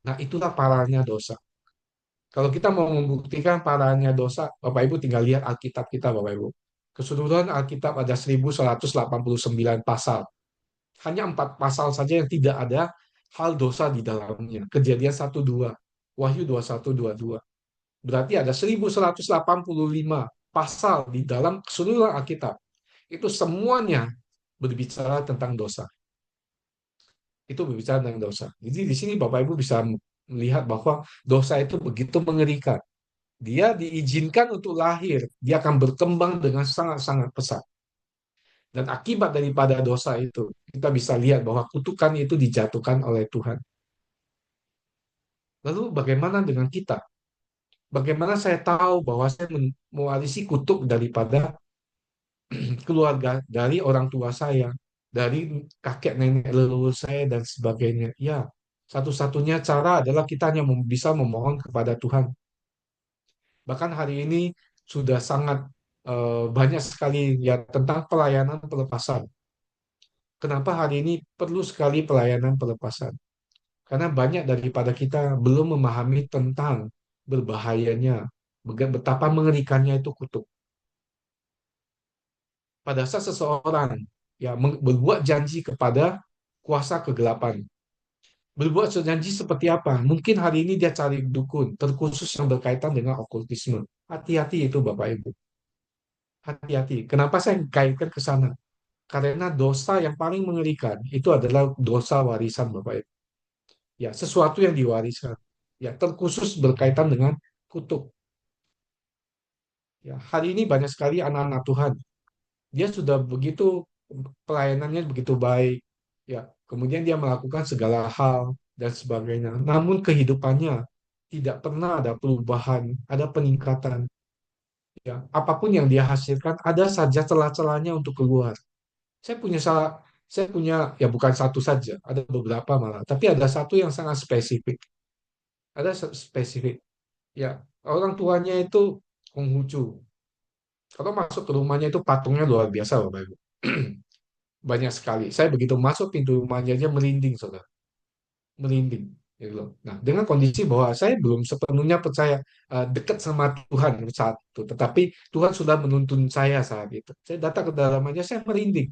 Nah, itulah parahnya dosa. Kalau kita mau membuktikan parahnya dosa, Bapak Ibu tinggal lihat Alkitab kita, Bapak Ibu. Keseluruhan Alkitab ada 1189 pasal. Hanya 4 pasal saja yang tidak ada hal dosa di dalamnya. Kejadian 1-2, Wahyu 21-22. Berarti ada 1185 pasal di dalam keseluruhan Alkitab. Itu semuanya berbicara tentang dosa. Itu berbicara tentang dosa. Jadi di sini Bapak Ibu bisa melihat bahwa dosa itu begitu mengerikan. Dia diizinkan untuk lahir, dia akan berkembang dengan sangat-sangat pesat. Dan akibat daripada dosa itu, kita bisa lihat bahwa kutukan itu dijatuhkan oleh Tuhan. Lalu bagaimana dengan kita? Bagaimana saya tahu bahwa saya mewarisi kutuk daripada keluarga, dari orang tua saya, dari kakek nenek leluhur saya, dan sebagainya? Ya, satu-satunya cara adalah kita hanya bisa memohon kepada Tuhan. Bahkan hari ini sudah sangat banyak sekali ya tentang pelayanan pelepasan. Kenapa hari ini perlu sekali pelayanan pelepasan? Karena banyak daripada kita belum memahami tentang berbahayanya, betapa mengerikannya itu kutuk. Pada saat seseorang ya berbuat janji kepada kuasa kegelapan, berbuat janji seperti apa? Mungkin hari ini dia cari dukun, terkhusus yang berkaitan dengan okultisme. Hati-hati itu Bapak Ibu. Hati-hati. Kenapa saya kaitkan ke sana? Karena dosa yang paling mengerikan itu adalah dosa warisan Bapak Ibu. Ya, sesuatu yang diwariskan. Ya, terkhusus berkaitan dengan kutuk. Ya, hari ini banyak sekali anak-anak Tuhan. Dia sudah begitu, pelayanannya begitu baik. Ya, kemudian dia melakukan segala hal dan sebagainya. Namun kehidupannya tidak pernah ada perubahan, ada peningkatan. Ya, apapun yang dia hasilkan ada saja celah-celahnya untuk keluar. Saya punya salah, saya punya, ya, bukan satu saja, ada beberapa malah. Tapi ada satu yang sangat spesifik. Ada spesifik. Ya, orang tuanya itu Konghucu. Kalau masuk ke rumahnya itu patungnya luar biasa, Bapak Ibu. Banyak sekali. Saya begitu masuk pintu rumahnya aja merinding, saudara. Merinding. Gitu loh. Nah, dengan kondisi bahwa saya belum sepenuhnya percaya dekat sama Tuhan saat itu. Tetapi Tuhan sudah menuntun saya saat itu. Saya datang ke dalam aja, saya merinding.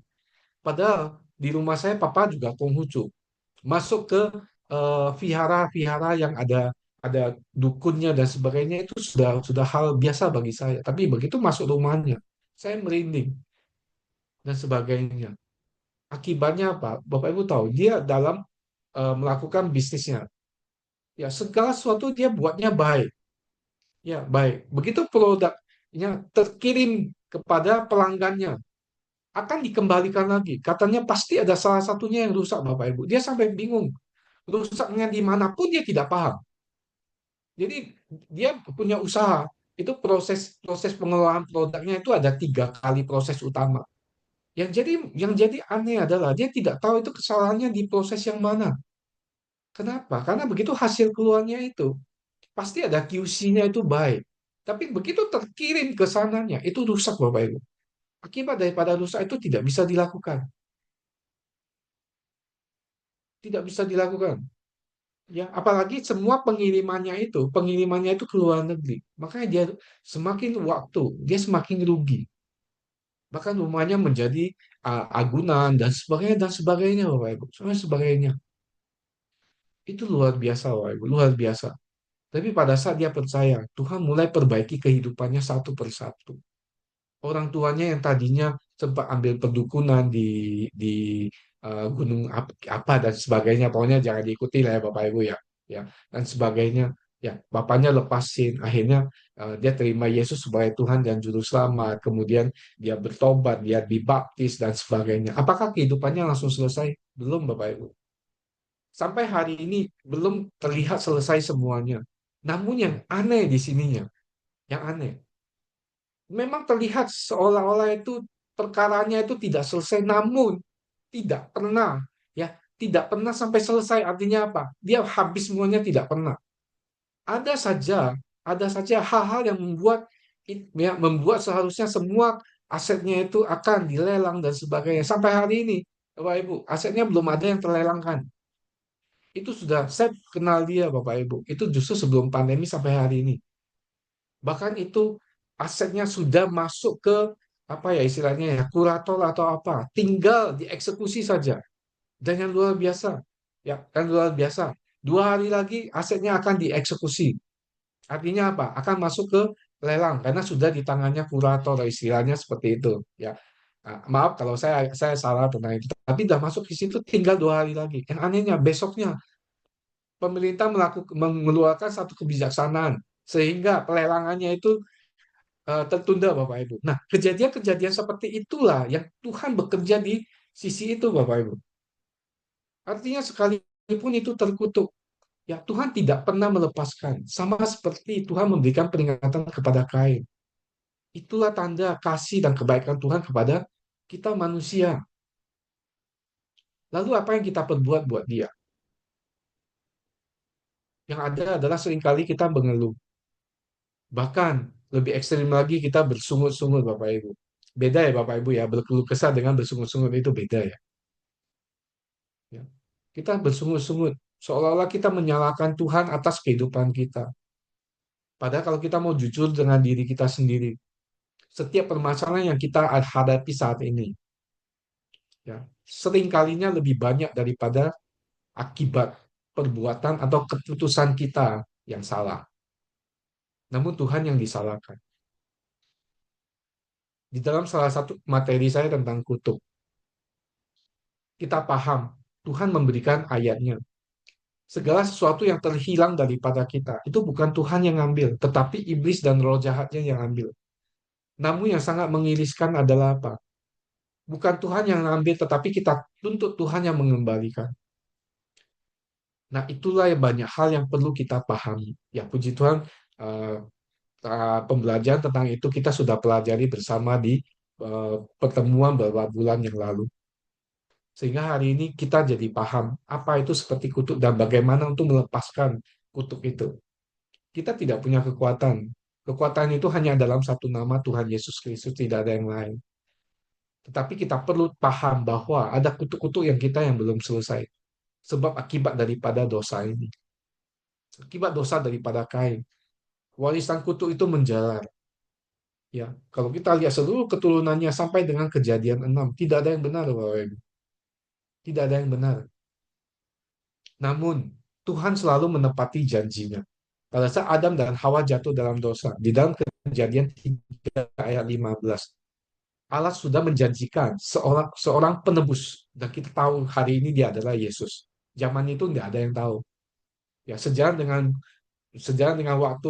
Padahal di rumah saya papa juga Konghucu. Masuk ke vihara-vihara yang ada dukunnya dan sebagainya itu sudah hal biasa bagi saya. Tapi begitu masuk rumahnya, saya merinding dan sebagainya. Akibatnya apa? Bapak Ibu tahu, dia dalam melakukan bisnisnya, ya segala sesuatu dia buatnya baik, ya baik. Begitu produknya terkirim kepada pelanggannya, akan dikembalikan lagi. Katanya pasti ada salah satunya yang rusak, Bapak Ibu. Dia sampai bingung, rusaknya dimanapun dia tidak paham. Jadi dia punya usaha. Itu proses proses pengelolaan produknya itu ada 3 kali proses utama. Yang jadi aneh adalah dia tidak tahu itu kesalahannya di proses yang mana. Kenapa? Karena begitu hasil keluarnya itu pasti ada QC-nya itu baik. Tapi begitu terkirim ke sananya itu rusak Bapak Ibu. Akibat daripada rusak itu tidak bisa dilakukan. Tidak bisa dilakukan. Ya, apalagi semua pengirimannya itu ke luar negeri. Makanya dia semakin waktu, dia semakin rugi. Bahkan rumahnya menjadi agunan dan sebagainya, Bapak Ibu. Sebagainya. Itu luar biasa, Bapak Ibu, luar biasa. Tapi pada saat dia percaya, Tuhan mulai perbaiki kehidupannya satu persatu. Orang tuanya yang tadinya sempat ambil perdukunan di gunung apa dan sebagainya, pokoknya jangan diikuti lah ya Bapak Ibu, ya, ya, dan sebagainya. Ya, bapaknya lepasin, akhirnya dia terima Yesus sebagai Tuhan dan Juru Selamat. Kemudian dia bertobat, dia dibaptis dan sebagainya. Apakah kehidupannya langsung selesai? Belum, Bapak Ibu. Sampai hari ini belum terlihat selesai semuanya. Namun yang aneh di sininya, yang aneh, memang terlihat seolah-olah itu perkaranya itu tidak selesai, namun tidak pernah, ya, tidak pernah sampai selesai. Artinya apa? Dia habis semuanya, tidak pernah. Ada saja, ada saja hal-hal yang membuat seharusnya semua asetnya itu akan dilelang dan sebagainya. Sampai hari ini, Bapak Ibu, asetnya belum ada yang terlelangkan. Itu sudah saya kenal dia, Bapak Ibu. Itu justru sebelum pandemi sampai hari ini. Bahkan itu asetnya sudah masuk ke apa ya istilahnya ya, kurator atau apa. Tinggal dieksekusi saja. Dan yang luar biasa, ya, kan luar biasa. 2 hari lagi asetnya akan dieksekusi. Artinya apa? Akan masuk ke lelang karena sudah di tangannya kurator, istilahnya seperti itu. Ya, maaf kalau saya salah tentang itu. Tapi sudah masuk ke situ tinggal 2 hari lagi. Yang anehnya besoknya pemerintah mengeluarkan satu kebijaksanaan sehingga pelelangannya itu tertunda, Bapak Ibu. Nah, kejadian-kejadian seperti itulah yang Tuhan bekerja di sisi itu, Bapak Ibu. Artinya sekalipun itu terkutuk, ya Tuhan tidak pernah melepaskan. Sama seperti Tuhan memberikan peringatan kepada Kain. Itulah tanda kasih dan kebaikan Tuhan kepada kita manusia. Lalu apa yang kita perbuat buat dia? Yang ada adalah seringkali kita mengeluh. Bahkan lebih ekstrim lagi kita bersungut-sungut, Bapak Ibu. Beda ya Bapak Ibu ya, berkeluh kesah dengan bersungut-sungut itu beda ya. Ya. Kita bersungut-sungut, seolah-olah kita menyalahkan Tuhan atas kehidupan kita. Padahal kalau kita mau jujur dengan diri kita sendiri, setiap permasalahan yang kita hadapi saat ini, ya, seringkalinya lebih banyak daripada akibat perbuatan atau keputusan kita yang salah. Namun Tuhan yang disalahkan. Di dalam salah satu materi saya tentang kutuk, kita paham Tuhan memberikan ayatnya. Segala sesuatu yang terhilang daripada kita, itu bukan Tuhan yang ngambil, tetapi iblis dan roh jahatnya yang ambil. Namun yang sangat mengiriskan adalah apa? Bukan Tuhan yang ngambil, tetapi kita tuntut Tuhan yang mengembalikan. Nah, itulah yang banyak hal yang perlu kita pahami. Ya, puji Tuhan, eh, pembelajaran tentang itu kita sudah pelajari bersama di pertemuan beberapa bulan yang lalu. Sehingga hari ini kita jadi paham apa itu seperti kutuk dan bagaimana untuk melepaskan kutuk itu. Kita tidak punya kekuatan. Kekuatan itu hanya dalam satu nama Tuhan Yesus Kristus, tidak ada yang lain. Tetapi kita perlu paham bahwa ada kutuk-kutuk yang kita yang belum selesai. Sebab akibat daripada dosa ini. Akibat dosa daripada Kain. Warisan kutuk itu menjalar. Ya, kalau kita lihat seluruh keturunannya sampai dengan kejadian 6, tidak ada yang benar, Bapak Ibu. Tidak ada yang benar. Namun, Tuhan selalu menepati janjinya. Pada saat Adam dan Hawa jatuh dalam dosa, di dalam kejadian 3 ayat 15, Allah sudah menjanjikan seorang penebus. Dan kita tahu hari ini dia adalah Yesus. Zaman itu nggak ada yang tahu. Ya, sejalan dengan waktu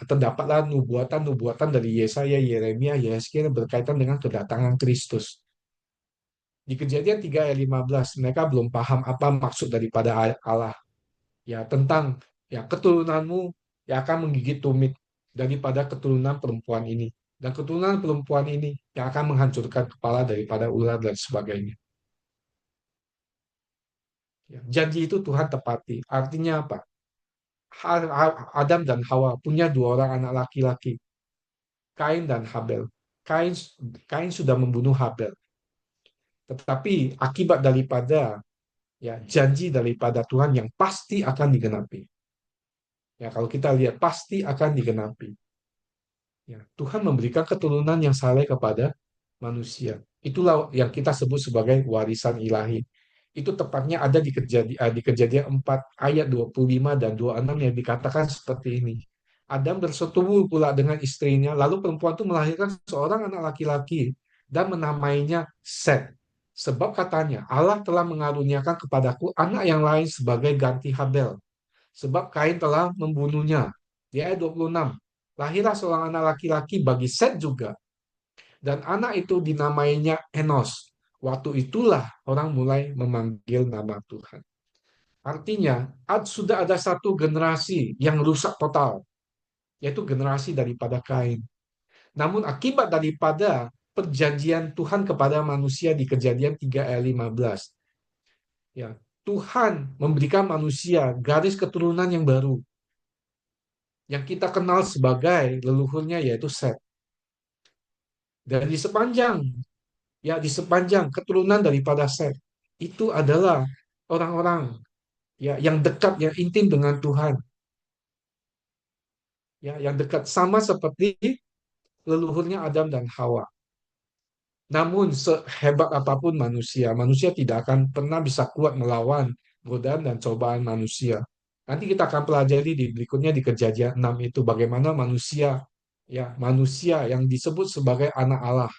terdapatlah nubuatan-nubuatan dari Yesaya, Yeremia, Yesaya berkaitan dengan kedatangan Kristus. Di Kejadian 3 ayat 15, mereka belum paham apa maksud daripada Allah. Ya, tentang ya keturunanmu yang akan menggigit tumit daripada keturunan perempuan ini. Dan keturunan perempuan ini yang akan menghancurkan kepala daripada ular dan sebagainya. Ya, janji itu Tuhan tepati. Artinya apa? Adam dan Hawa punya 2 orang anak laki-laki, Kain dan Habel. Kain, Kain sudah membunuh Habel. Tetapi akibat daripada ya janji daripada Tuhan yang pasti akan digenapi. Ya, kalau kita lihat pasti akan digenapi. Ya, Tuhan memberikan keturunan yang saleh kepada manusia. Itulah yang kita sebut sebagai warisan ilahi. Itu tepatnya ada di kejadian 4 ayat 25 dan 26 yang dikatakan seperti ini. Adam bersetubuh pula dengan istrinya, lalu perempuan itu melahirkan seorang anak laki-laki dan menamainya Set. Sebab katanya, Allah telah mengaruniakan kepadaku anak yang lain sebagai ganti Habel. Sebab Kain telah membunuhnya. Di ayat 26, lahirlah seorang anak laki-laki bagi Set juga. Dan anak itu dinamainya Enos. Waktu itulah orang mulai memanggil nama Tuhan. Artinya, sudah ada satu generasi yang rusak total, yaitu generasi daripada Kain. Namun akibat daripada perjanjian Tuhan kepada manusia di Kejadian 3 ayat 15, ya, Tuhan memberikan manusia garis keturunan yang baru, yang kita kenal sebagai leluhurnya yaitu Set. Dan di sepanjang keturunan daripada Set itu adalah orang-orang ya yang dekat, yang intim dengan Tuhan, ya yang dekat sama seperti leluhurnya Adam dan Hawa. Namun sehebat apapun manusia, manusia tidak akan pernah bisa kuat melawan godaan dan cobaan manusia. Nanti kita akan pelajari di berikutnya di Kejadian 6 itu bagaimana manusia yang disebut sebagai anak Allah,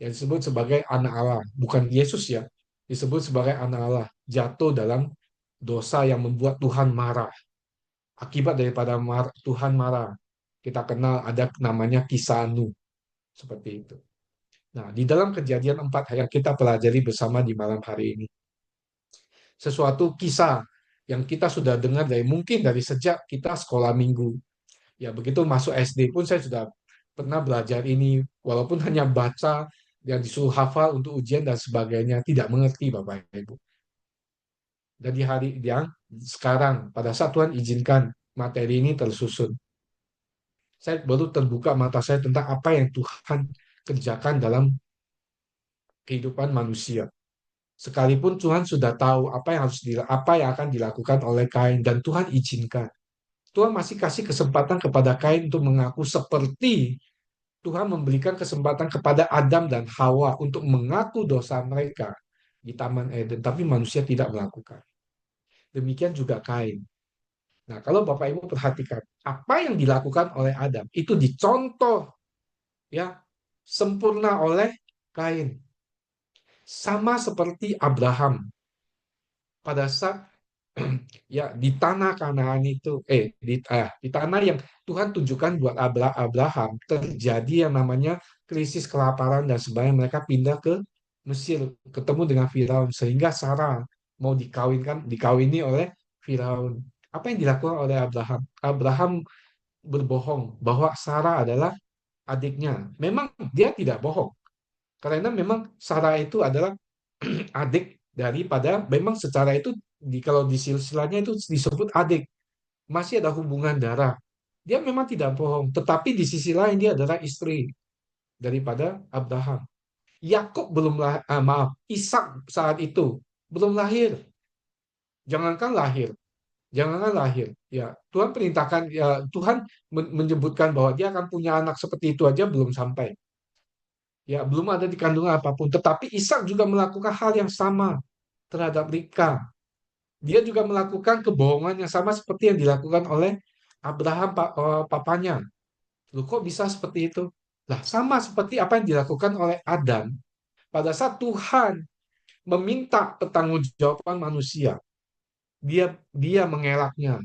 yang disebut sebagai anak Allah, bukan Yesus ya, disebut sebagai anak Allah, jatuh dalam dosa yang membuat Tuhan marah. Akibat daripada Tuhan marah, kita kenal ada namanya kisah Nuh, seperti itu. Nah, di dalam Kejadian 4 yang kita pelajari bersama di malam hari ini, sesuatu kisah yang kita sudah dengar mungkin dari sejak kita sekolah minggu. Ya, begitu masuk SD pun saya sudah pernah belajar ini, walaupun hanya baca yang disuruh hafal untuk ujian dan sebagainya, tidak mengerti Bapak Ibu. Dan di hari yang sekarang, pada saat Tuhan izinkan materi ini tersusun, saya baru terbuka mata saya tentang apa yang Tuhan kerjakan dalam kehidupan manusia. Sekalipun Tuhan sudah tahu apa yang akan dilakukan oleh Kain dan Tuhan izinkan. Tuhan masih kasih kesempatan kepada Kain untuk mengaku seperti Tuhan memberikan kesempatan kepada Adam dan Hawa untuk mengaku dosa mereka di Taman Eden, tapi manusia tidak melakukan. Demikian juga Kain. Nah, kalau Bapak Ibu perhatikan, apa yang dilakukan oleh Adam itu dicontoh ya sempurna oleh Kain. Sama seperti Abraham pada saat ya di tanah Kanaan itu di tanah yang Tuhan tunjukkan buat Abraham terjadi yang namanya krisis kelaparan dan sebagainya, mereka pindah ke Mesir ketemu dengan Firaun sehingga Sarah mau dikawini oleh Firaun. Apa yang dilakukan oleh Abraham? Abraham berbohong bahwa Sarah adalah adiknya. Memang dia tidak bohong karena memang Sarah itu adalah adik daripada, memang secara itu kalau di silsilahnya itu disebut adik, masih ada hubungan darah. Dia memang tidak bohong, tetapi di sisi lain dia adalah istri daripada Abraham. Yakub belum Ishak saat itu belum lahir. Jangankan lahir, jangankan lahir. Ya, Tuhan perintahkan, ya Tuhan menyebutkan bahwa dia akan punya anak seperti itu aja belum sampai. Ya, belum ada di kandungan apapun. Tetapi Ishak juga melakukan hal yang sama terhadap Ribka. Dia juga melakukan kebohongan yang sama seperti yang dilakukan oleh Abraham, papanya. Loh, kok bisa seperti itu? Lah, sama seperti apa yang dilakukan oleh Adam pada saat Tuhan meminta pertanggungjawaban manusia. Dia mengelaknya.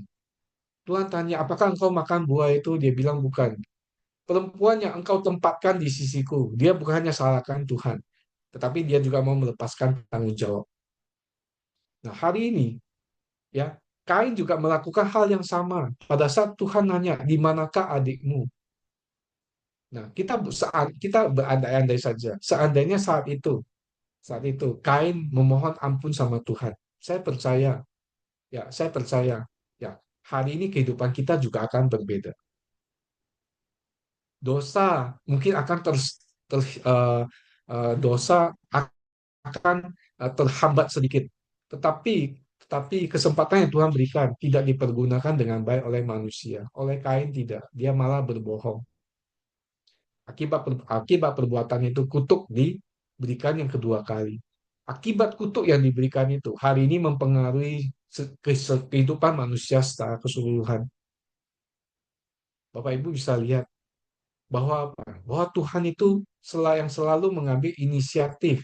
Tuhan tanya, apakah engkau makan buah itu? Dia bilang bukan. Perempuan yang engkau tempatkan di sisiku, dia bukan hanya salahkan Tuhan, tetapi dia juga mau melepaskan tanggung jawab. Nah, hari ini ya, Kain juga melakukan hal yang sama. Pada saat Tuhan nanya, di manakah adikmu? Nah, kita berandai-andai saja. Seandainya saat itu Kain memohon ampun sama Tuhan. Saya percaya, saya percaya, ya, hari ini kehidupan kita juga akan berbeda. Dosa mungkin akan dosa akan terhambat sedikit. Tetapi tetapi kesempatan yang Tuhan berikan tidak dipergunakan dengan baik oleh manusia. Oleh Kain tidak, dia malah berbohong. Akibat perbuatan itu kutuk diberikan yang kedua kali. Akibat kutuk yang diberikan itu hari ini mempengaruhi kehidupan manusia secara keseluruhan. Bapak Ibu bisa lihat bahwa bahwa Tuhan itu yang selalu mengambil inisiatif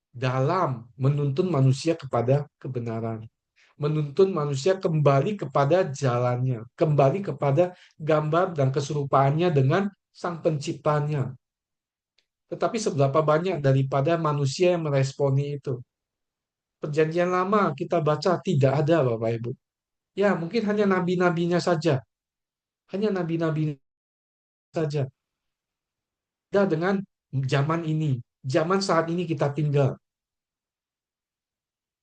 dalam menuntun manusia kepada kebenaran, menuntun manusia kembali kepada jalannya, kembali kepada gambar dan keserupaannya dengan Sang Penciptanya. Tetapi seberapa banyak daripada manusia yang meresponi itu? Perjanjian lama kita baca tidak ada, Bapak Ibu. Ya, mungkin hanya nabi-nabinya saja. Hanya nabi-nabi saja. Beda dengan zaman ini. Zaman saat ini kita tinggal.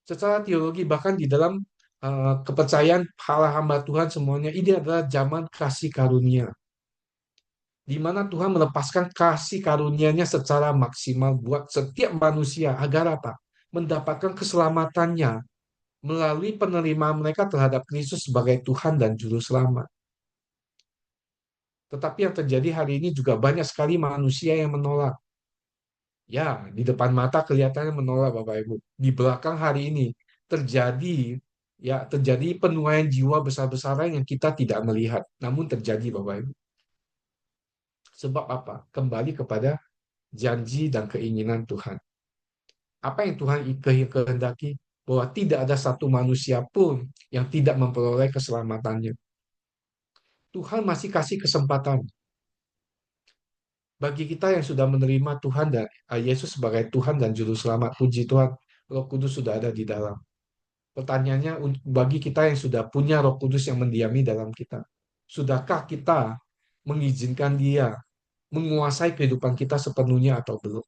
Secara teologi, bahkan di dalam kepercayaan para hamba Tuhan semuanya, ini adalah zaman kasih karunia. Di mana Tuhan melepaskan kasih karunia-Nya secara maksimal buat setiap manusia agar apa? Mendapatkan keselamatannya melalui penerimaan mereka terhadap Kristus sebagai Tuhan dan Juru Selamat. Tetapi yang terjadi hari ini juga banyak sekali manusia yang menolak. Ya, di depan mata kelihatannya menolak Bapak Ibu. Di belakang hari ini terjadi terjadi penuaian jiwa besar-besaran yang kita tidak melihat. Namun terjadi Bapak Ibu. Sebab apa? Kembali kepada janji dan keinginan Tuhan. Apa yang Tuhan kehendaki? Bahwa tidak ada satu manusia pun yang tidak memperoleh keselamatannya. Tuhan masih kasih kesempatan bagi kita yang sudah menerima Tuhan dan Yesus sebagai Tuhan dan Juru Selamat. Puji Tuhan, Roh Kudus sudah ada di dalam. Pertanyaannya, bagi kita yang sudah punya Roh Kudus yang mendiami dalam kita, sudahkah kita mengizinkan Dia menguasai kehidupan kita sepenuhnya atau belum?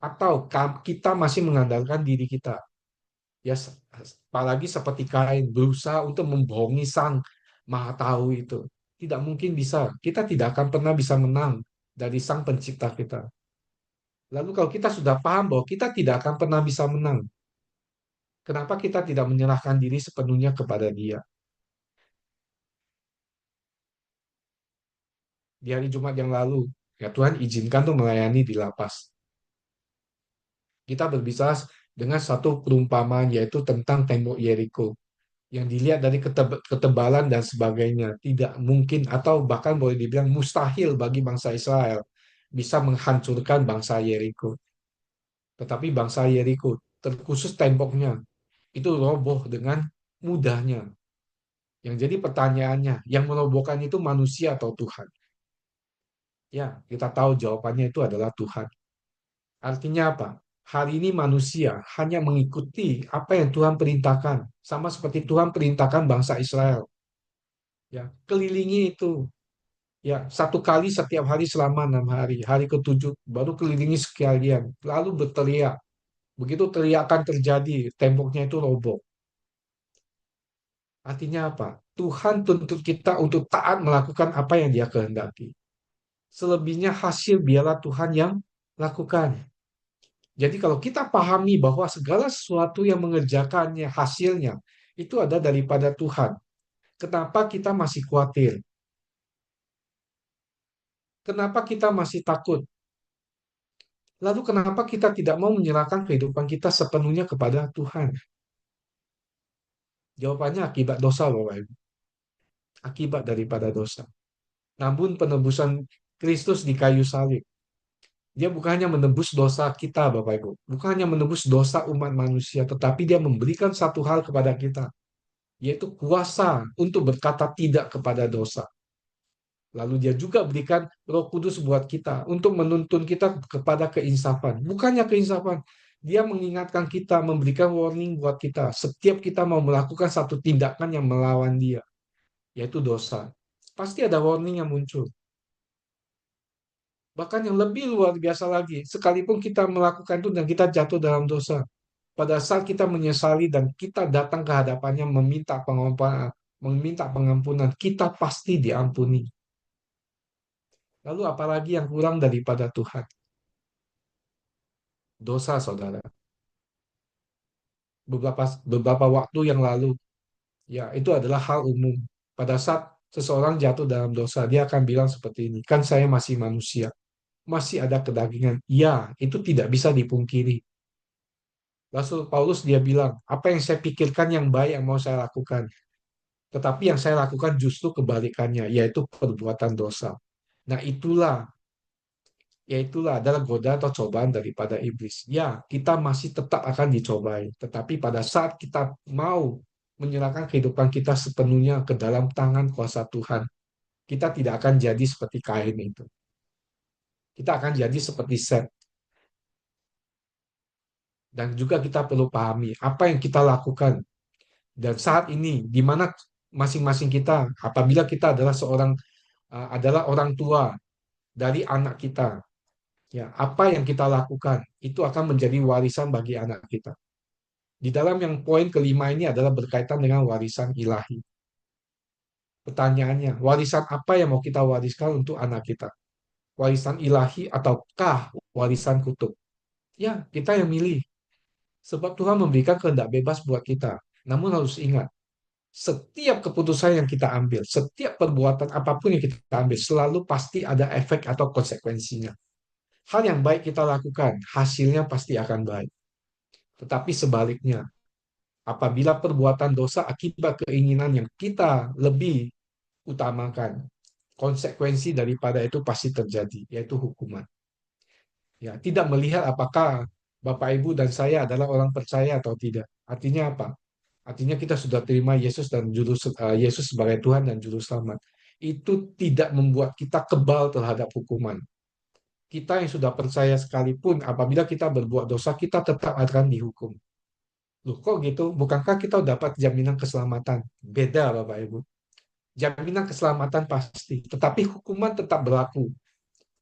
Atau kita masih mengandalkan diri kita? Ya, apalagi seperti Kain berusaha untuk membohongi Sang Maha Tahu itu. Tidak mungkin bisa. Kita tidak akan pernah bisa menang dari Sang Pencipta kita. Lalu kalau kita sudah paham bahwa kita tidak akan pernah bisa menang, kenapa kita tidak menyerahkan diri sepenuhnya kepada Dia? Di hari Jumat yang lalu, ya Tuhan izinkan tuh melayani di lapas. Kita berbicara dengan satu perumpamaan yaitu tentang tembok Yeriko yang dilihat dari ketebalan dan sebagainya tidak mungkin atau bahkan boleh dibilang mustahil bagi bangsa Israel bisa menghancurkan bangsa Yeriko. Tetapi bangsa Yeriko, terkhusus temboknya, itu roboh dengan mudahnya. Yang jadi pertanyaannya, yang merobohkan itu manusia atau Tuhan? Ya, kita tahu jawabannya itu adalah Tuhan. Artinya apa? Hari ini manusia hanya mengikuti apa yang Tuhan perintahkan, sama seperti Tuhan perintahkan bangsa Israel. Ya, kelilingi itu. Ya, satu kali setiap hari selama 6 hari. Hari ketujuh baru kelilingi sekalian. Lalu berteriak. Begitu teriakan terjadi, temboknya itu roboh. Artinya apa? Tuhan tuntut kita untuk taat melakukan apa yang Dia kehendaki. Selebihnya hasil biarlah Tuhan yang lakukan. Jadi kalau kita pahami bahwa segala sesuatu yang mengerjakannya, hasilnya, itu ada daripada Tuhan. Kenapa kita masih khawatir? Kenapa kita masih takut? Lalu kenapa kita tidak mau menyerahkan kehidupan kita sepenuhnya kepada Tuhan? Jawabannya akibat dosa, Bapak Ibu. Akibat daripada dosa. Namun penebusan Kristus di kayu salib, Dia bukan hanya menebus dosa kita, Bapak Ibu. Bukan hanya menebus dosa umat manusia, tetapi Dia memberikan satu hal kepada kita, yaitu kuasa untuk berkata tidak kepada dosa. Lalu Dia juga berikan Roh Kudus buat kita untuk menuntun kita kepada keinsafan. Bukannya keinsafan, Dia mengingatkan kita, memberikan warning buat kita. Setiap kita mau melakukan satu tindakan yang melawan Dia, yaitu dosa. Pasti ada warning yang muncul. Bahkan yang lebih luar biasa lagi, sekalipun kita melakukan itu dan kita jatuh dalam dosa, pada saat kita menyesali dan kita datang ke hadapannya meminta pengampunan, kita pasti diampuni. Lalu apalagi yang kurang daripada Tuhan? Dosa, saudara. Beberapa waktu yang lalu, ya itu adalah hal umum. Pada saat seseorang jatuh dalam dosa, dia akan bilang seperti ini, kan saya masih manusia, masih ada kedagingan. Ya, itu tidak bisa dipungkiri. Rasul Paulus dia bilang, apa yang saya pikirkan yang baik yang mau saya lakukan. Tetapi yang saya lakukan justru kebalikannya, yaitu perbuatan dosa. Nah itulah adalah godaan atau cobaan daripada iblis. Ya, kita masih tetap akan dicobai. Tetapi pada saat kita mau menyerahkan kehidupan kita sepenuhnya ke dalam tangan kuasa Tuhan, kita tidak akan jadi seperti Kain itu. Kita akan jadi seperti Set. Dan juga kita perlu pahami apa yang kita lakukan. Dan saat ini, di mana masing-masing kita, apabila kita adalah adalah orang tua dari anak kita, ya apa yang kita lakukan itu akan menjadi warisan bagi anak kita. Di dalam yang poin kelima ini adalah berkaitan dengan warisan ilahi. Pertanyaannya, warisan apa yang mau kita wariskan untuk anak kita? Warisan ilahi ataukah warisan kutub? Ya, kita yang milih. Sebab Tuhan memberikan kehendak bebas buat kita. Namun harus ingat, setiap keputusan yang kita ambil, setiap perbuatan apapun yang kita ambil, selalu pasti ada efek atau konsekuensinya. Hal yang baik kita lakukan, hasilnya pasti akan baik. Tetapi sebaliknya, apabila perbuatan dosa akibat keinginan yang kita lebih utamakan, konsekuensi daripada itu pasti terjadi, yaitu hukuman. Ya, tidak melihat apakah Bapak Ibu dan saya adalah orang percaya atau tidak. Artinya apa? Artinya kita sudah terima Yesus sebagai Tuhan dan juru selamat. Itu tidak membuat kita kebal terhadap hukuman. Kita yang sudah percaya sekalipun apabila kita berbuat dosa kita tetap akan dihukum. Loh, kok gitu? Bukankah kita dapat jaminan keselamatan? Beda, Bapak Ibu. Jaminan keselamatan pasti, tetapi hukuman tetap berlaku.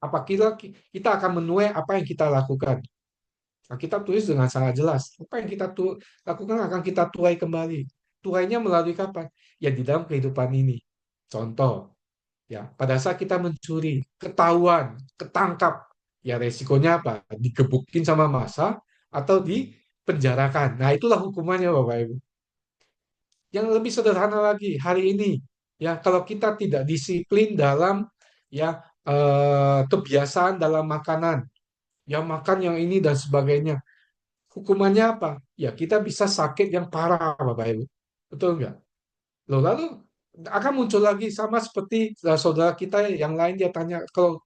Apabila kita akan menuai apa yang kita lakukan. Alkitab tulis dengan sangat jelas. Apa yang kita lakukan akan kita tuai kembali. Tuainya melalui kapan? Ya di dalam kehidupan ini. Contoh, ya pada saat kita mencuri, ketahuan, ketangkap, ya resikonya apa? Digebukin sama massa atau dipenjarakan. Nah itulah hukumannya Bapak Ibu. Yang lebih sederhana lagi, hari ini, ya kalau kita tidak disiplin dalam ya kebiasaan dalam makanan, yang makan yang ini dan sebagainya. Hukumannya apa? Ya kita bisa sakit yang parah, Bapak Ibu. Betul nggak? Loh, lalu akan muncul lagi sama seperti saudara kita yang lain dia tanya, kalau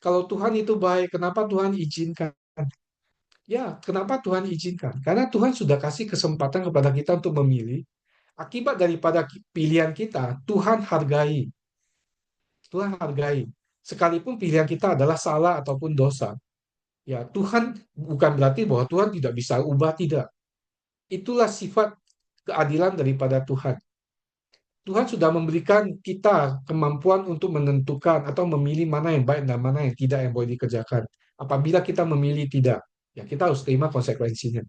kalau Tuhan itu baik, kenapa Tuhan izinkan? Ya, kenapa Tuhan izinkan? Karena Tuhan sudah kasih kesempatan kepada kita untuk memilih. Akibat daripada pilihan kita, Tuhan hargai. Tuhan hargai. Sekalipun pilihan kita adalah salah ataupun dosa. Ya, Tuhan bukan berarti bahwa Tuhan tidak bisa ubah, tidak. Itulah sifat keadilan daripada Tuhan. Tuhan sudah memberikan kita kemampuan untuk menentukan atau memilih mana yang baik dan mana yang tidak yang boleh dikerjakan. Apabila kita memilih tidak, ya kita harus terima konsekuensinya.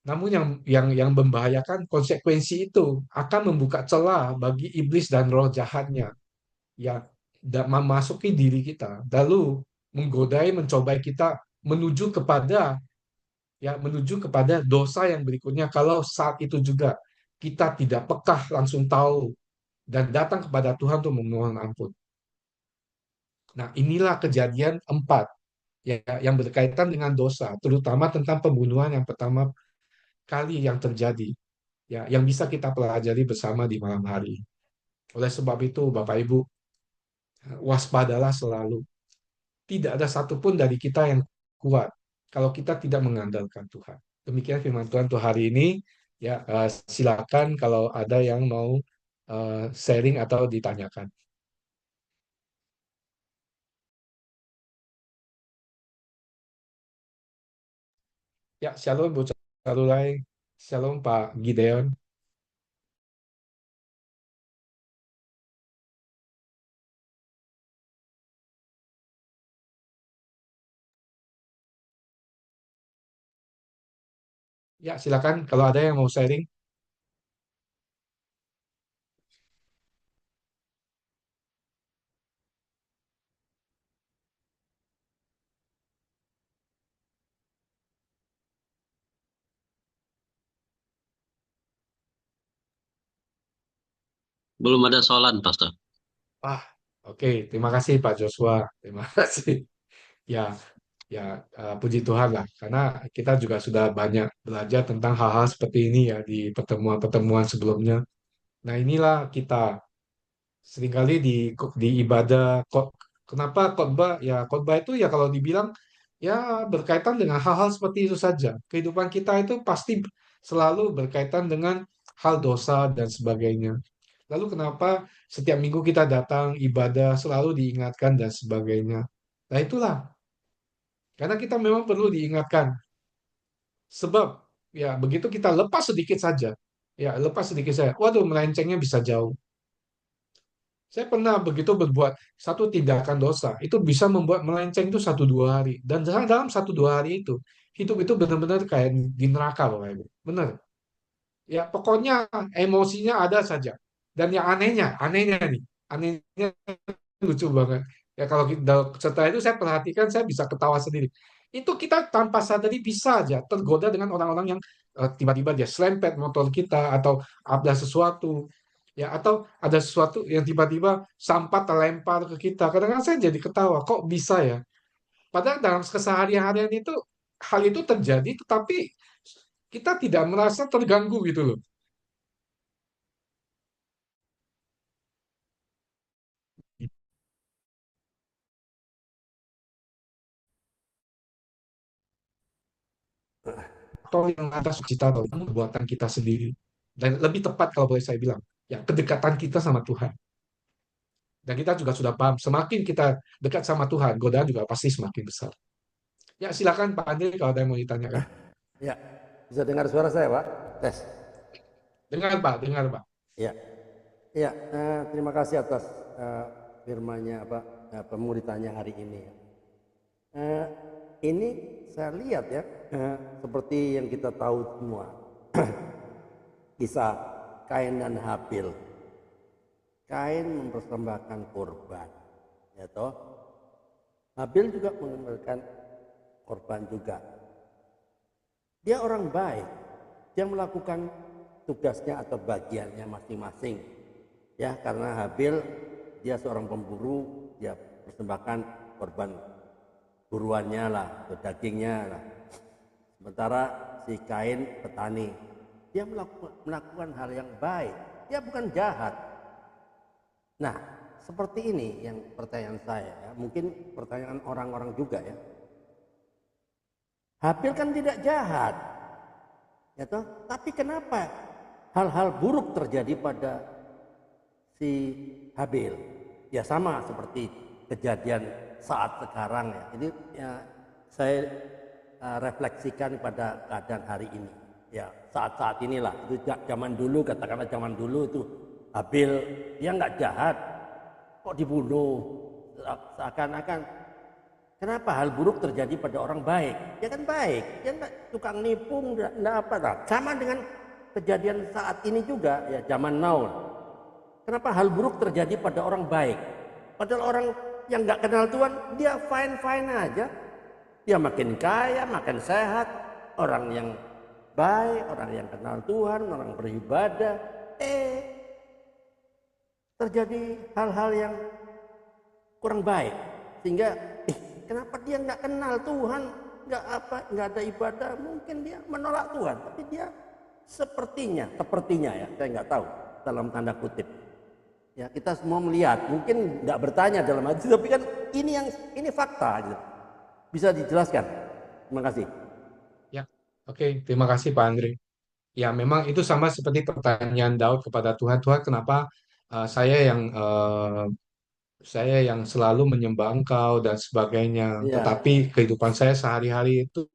Namun yang membahayakan konsekuensi itu akan membuka celah bagi iblis dan roh jahatnya yang memasuki diri kita, lalu menggodai, mencobai kita menuju kepada dosa yang berikutnya kalau saat itu juga kita tidak pekah langsung tahu dan datang kepada Tuhan untuk memohon ampun. Nah, inilah kejadian 4 ya, yang berkaitan dengan dosa, terutama tentang pembunuhan yang pertama kali yang terjadi, ya, yang bisa kita pelajari bersama di malam hari. Oleh sebab itu, Bapak Ibu, waspadalah selalu. Tidak ada satupun dari kita yang kuat kalau kita tidak mengandalkan Tuhan. Demikian firman Tuhan untuk hari ini. Ya, silakan kalau ada yang mau sharing atau ditanyakan. Ya, shalom Bu Carulai. Shalom Pak Gideon. Ya, silakan kalau ada yang mau sharing. Belum ada soalan, Pastor. Ah, oke. Terima kasih Pak Joshua. Terima kasih. Ya, ya, puji Tuhan lah. Karena kita juga sudah banyak belajar tentang hal-hal seperti ini ya di pertemuan-pertemuan sebelumnya. Nah, inilah kita seringkali di ibadah kenapa khotbah? Ya, khotbah itu ya kalau dibilang ya berkaitan dengan hal-hal seperti itu saja. Kehidupan kita itu pasti selalu berkaitan dengan hal dosa dan sebagainya. Lalu kenapa setiap minggu kita datang ibadah selalu diingatkan dan sebagainya. Nah itulah, karena kita memang perlu diingatkan. Sebab ya begitu kita lepas sedikit saja, ya lepas sedikit saja, waduh melencengnya bisa jauh. Saya pernah begitu berbuat satu tindakan dosa, itu bisa membuat melenceng itu 1 2 hari. Dan dalam 1 2 hari itu, hidup itu benar-benar kayak di neraka Bapak Ibu. Benar. Ya pokoknya emosinya ada saja. Dan yang anehnya nih, anehnya lucu banget. Ya kalau kita, setelah itu saya perhatikan, saya bisa ketawa sendiri. Itu kita tanpa sadari bisa aja tergoda dengan orang-orang yang tiba-tiba dia selempet motor kita atau ada sesuatu, ya atau ada sesuatu yang tiba-tiba sampah terlempar ke kita. Kadang-kadang saya jadi ketawa, kok bisa ya? Padahal dalam keseharian itu hal itu terjadi, tetapi kita tidak merasa terganggu gitu loh. Atau yang atas kita atau perbuatan kita sendiri. Dan lebih tepat kalau boleh saya bilang, ya kedekatan kita sama Tuhan. Dan kita juga sudah paham, semakin kita dekat sama Tuhan, godaan juga pasti semakin besar. Ya silakan Pak Andri kalau ada yang mau ditanyakan. Ya, bisa dengar suara saya, Pak? Tes. Dengar Pak, dengar Pak. Ya, ya. Terima kasih atas firmanya, apa, pemuritannya hari ini. Eh, ini saya lihat ya, seperti yang kita tahu semua, kisah Kain dan Habil. Kain mempersembahkan korban, ya toh. Habil juga mempersembahkan korban juga. Dia orang baik, dia melakukan tugasnya atau bagiannya masing-masing. Ya, karena Habil dia seorang pemburu, dia persembahkan korban buruannya lah, atau dagingnya lah. Sementara si Kain petani, dia melakukan hal yang baik, dia bukan jahat. Nah, seperti ini yang pertanyaan saya ya, mungkin pertanyaan orang-orang juga ya. Habil kan tidak jahat, ya toh. Tapi kenapa hal-hal buruk terjadi pada si Habil? Ya sama seperti kejadian saat sekarang ya. Ini ya saya refleksikan pada keadaan hari ini. Ya saat-saat inilah. Itu zaman dulu, katakanlah zaman dulu itu Habil dia nggak jahat, kok dibunuh? Seakan-akan kenapa hal buruk terjadi pada orang baik? Dia kan baik, dia nggak tukang nipu, nggak apa lah. Sama dengan kejadian saat ini juga, ya zaman now. Kenapa hal buruk terjadi pada orang baik? Padahal orang yang nggak kenal Tuhan, dia fine-fine aja. Dia makin kaya, makin sehat. Orang yang baik, orang yang kenal Tuhan, orang beribadah. Terjadi hal-hal yang kurang baik. Sehingga kenapa dia nggak kenal Tuhan, nggak ada ibadah, mungkin dia menolak Tuhan, tapi dia sepertinya ya, saya nggak tahu dalam tanda kutip. Ya kita semua melihat, mungkin nggak bertanya dalam hati, tapi kan ini fakta, gitu. Bisa dijelaskan? Terima kasih. Ya, oke, terima kasih Pak Andri. Ya, memang itu sama seperti pertanyaan Daud kepada Tuhan. Tuhan, kenapa saya yang selalu menyembah Engkau dan sebagainya, Iya, tetapi kehidupan saya sehari-hari itu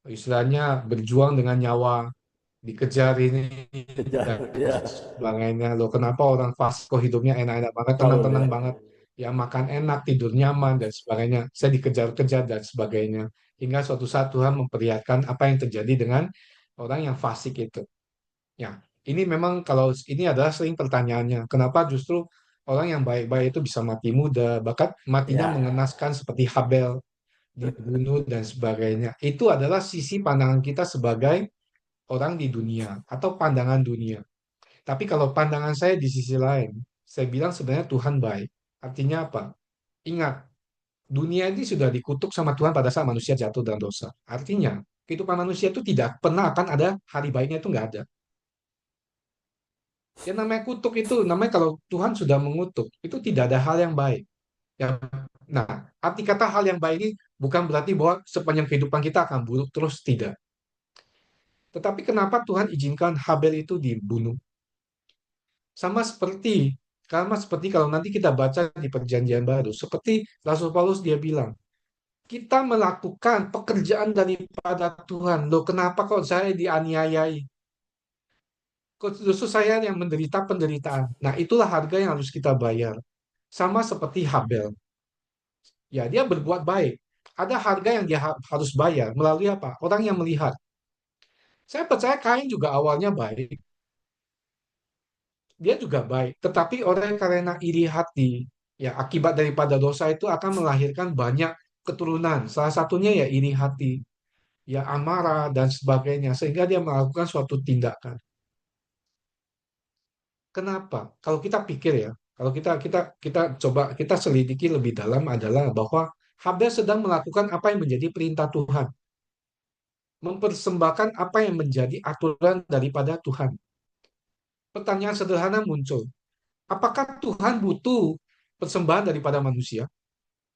istilahnya berjuang dengan nyawa, dikejar ini kejar, dan ya, sebagainya. Loh, kenapa orang fasik kok hidupnya enak-enak banget, betul tenang-tenang ya. banget, ya makan enak, tidur nyaman dan sebagainya. Saya dikejar-kejar dan sebagainya. Hingga suatu saat Tuhan memperlihatkan apa yang terjadi dengan orang yang fasik itu. Ya, ini memang kalau ini adalah sering pertanyaannya, kenapa justru orang yang baik-baik itu bisa mati muda, bahkan matinya Ya, mengenaskan seperti Habel dibunuh dan sebagainya. Itu adalah sisi pandangan kita sebagai orang di dunia atau pandangan dunia. Tapi kalau pandangan saya di sisi lain, saya bilang sebenarnya Tuhan baik. Artinya apa? Ingat, dunia ini sudah dikutuk sama Tuhan pada saat manusia jatuh dalam dosa. Artinya, kehidupan manusia itu tidak pernah akan ada hari baiknya, itu nggak ada. Yang namanya kutuk itu, namanya kalau Tuhan sudah mengutuk, itu tidak ada hal yang baik. Ya, nah, arti kata hal yang baik ini bukan berarti bahwa sepanjang kehidupan kita akan buruk terus, tidak. Tetapi kenapa Tuhan izinkan Habel itu dibunuh? Sama seperti kalau nanti kita baca di Perjanjian Baru, seperti Rasul Paulus dia bilang, Kita melakukan pekerjaan daripada Tuhan. Loh, kenapa kok saya dianiayai? Kok justru saya yang menderita penderitaan? Nah, itulah harga yang harus kita bayar. Sama seperti Habel. Ya, dia berbuat baik. Ada harga yang dia harus bayar. Melalui apa? Orang yang melihat. Saya percaya Kain juga awalnya baik. Dia juga baik. Tetapi orang karena iri hati, ya akibat daripada dosa itu akan melahirkan banyak keturunan. Salah satunya ya iri hati, ya amarah dan sebagainya. Sehingga dia melakukan suatu tindakan. Kenapa? Kalau kita pikir ya, kalau kita coba kita selidiki lebih dalam adalah bahwa Habel sedang melakukan apa yang menjadi perintah Tuhan, mempersembahkan apa yang menjadi aturan daripada Tuhan. Pertanyaan sederhana muncul, apakah Tuhan butuh persembahan daripada manusia?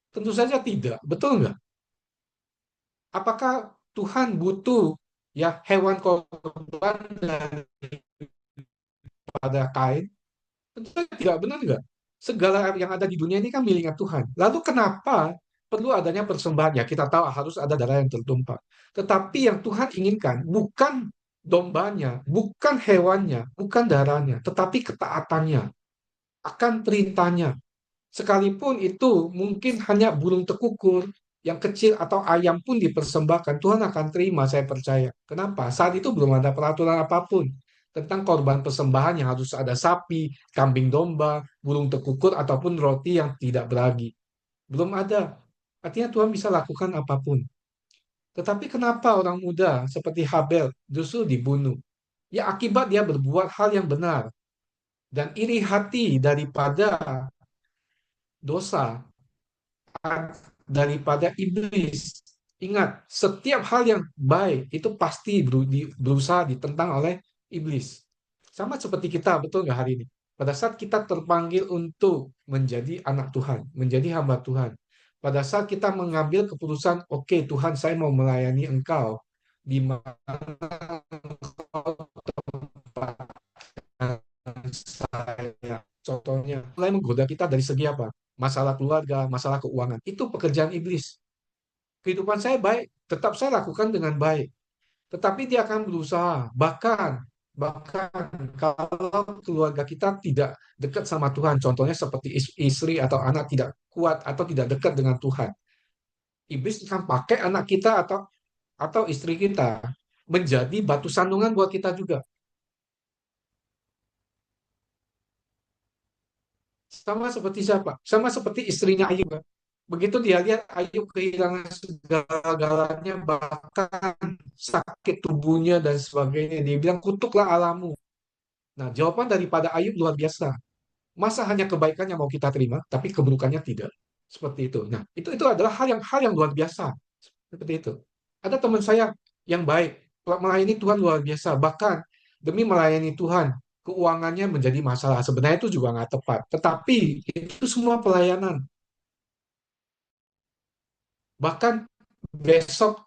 Tentu saja tidak, betul nggak? Apakah Tuhan butuh ya hewan korban daripada Kain? Tentu saja tidak, benar nggak? Segala yang ada di dunia ini kan miliknya Tuhan. Lalu kenapa perlu adanya persembahan? Ya kita tahu harus ada darah yang tertumpah. Tetapi yang Tuhan inginkan bukan dombanya, bukan hewannya, bukan darahnya, tetapi ketaatannya akan perintahnya. Sekalipun itu mungkin hanya burung tekukur yang kecil atau ayam pun dipersembahkan, Tuhan akan terima, saya percaya. Kenapa? Saat itu belum ada peraturan apapun tentang korban persembahan yang harus ada sapi, kambing domba, burung tekukur, ataupun roti yang tidak beragi. Belum ada. Artinya Tuhan bisa lakukan apapun. Tetapi kenapa orang muda seperti Habel justru dibunuh? Ya akibat dia berbuat hal yang benar dan iri hati daripada dosa daripada iblis. Ingat, setiap hal yang baik itu pasti berusaha ditentang oleh iblis. Sama seperti kita, betul nggak hari ini? Pada saat kita terpanggil untuk menjadi anak Tuhan, menjadi hamba Tuhan. Pada saat kita mengambil keputusan, oke Tuhan saya mau melayani Engkau, di mana saya. Contohnya, mulai menggoda kita dari segi apa? Masalah keluarga, masalah keuangan. Itu pekerjaan iblis. Kehidupan saya baik, tetap saya lakukan dengan baik. Tetapi dia akan berusaha. Bahkan kalau keluarga kita tidak dekat sama Tuhan, contohnya seperti istri atau anak tidak kuat atau tidak dekat dengan Tuhan, iblis akan pakai anak kita atau istri kita menjadi batu sandungan buat kita juga. Sama seperti siapa? Sama seperti istrinya Ayub. Begitu dia lihat Ayub kehilangan segala-galanya, bahkan sakit tubuhnya dan sebagainya, dia bilang, kutuklah Allahmu. Nah, jawaban daripada Ayub luar biasa. Masa hanya kebaikan yang mau kita terima, tapi keburukannya tidak. Seperti itu. Nah, itu adalah hal yang luar biasa. Seperti itu. Ada teman saya yang baik, melayani Tuhan luar biasa. Bahkan demi melayani Tuhan, keuangannya menjadi masalah. Sebenarnya itu juga nggak tepat. Tetapi itu semua pelayanan. Bahkan besok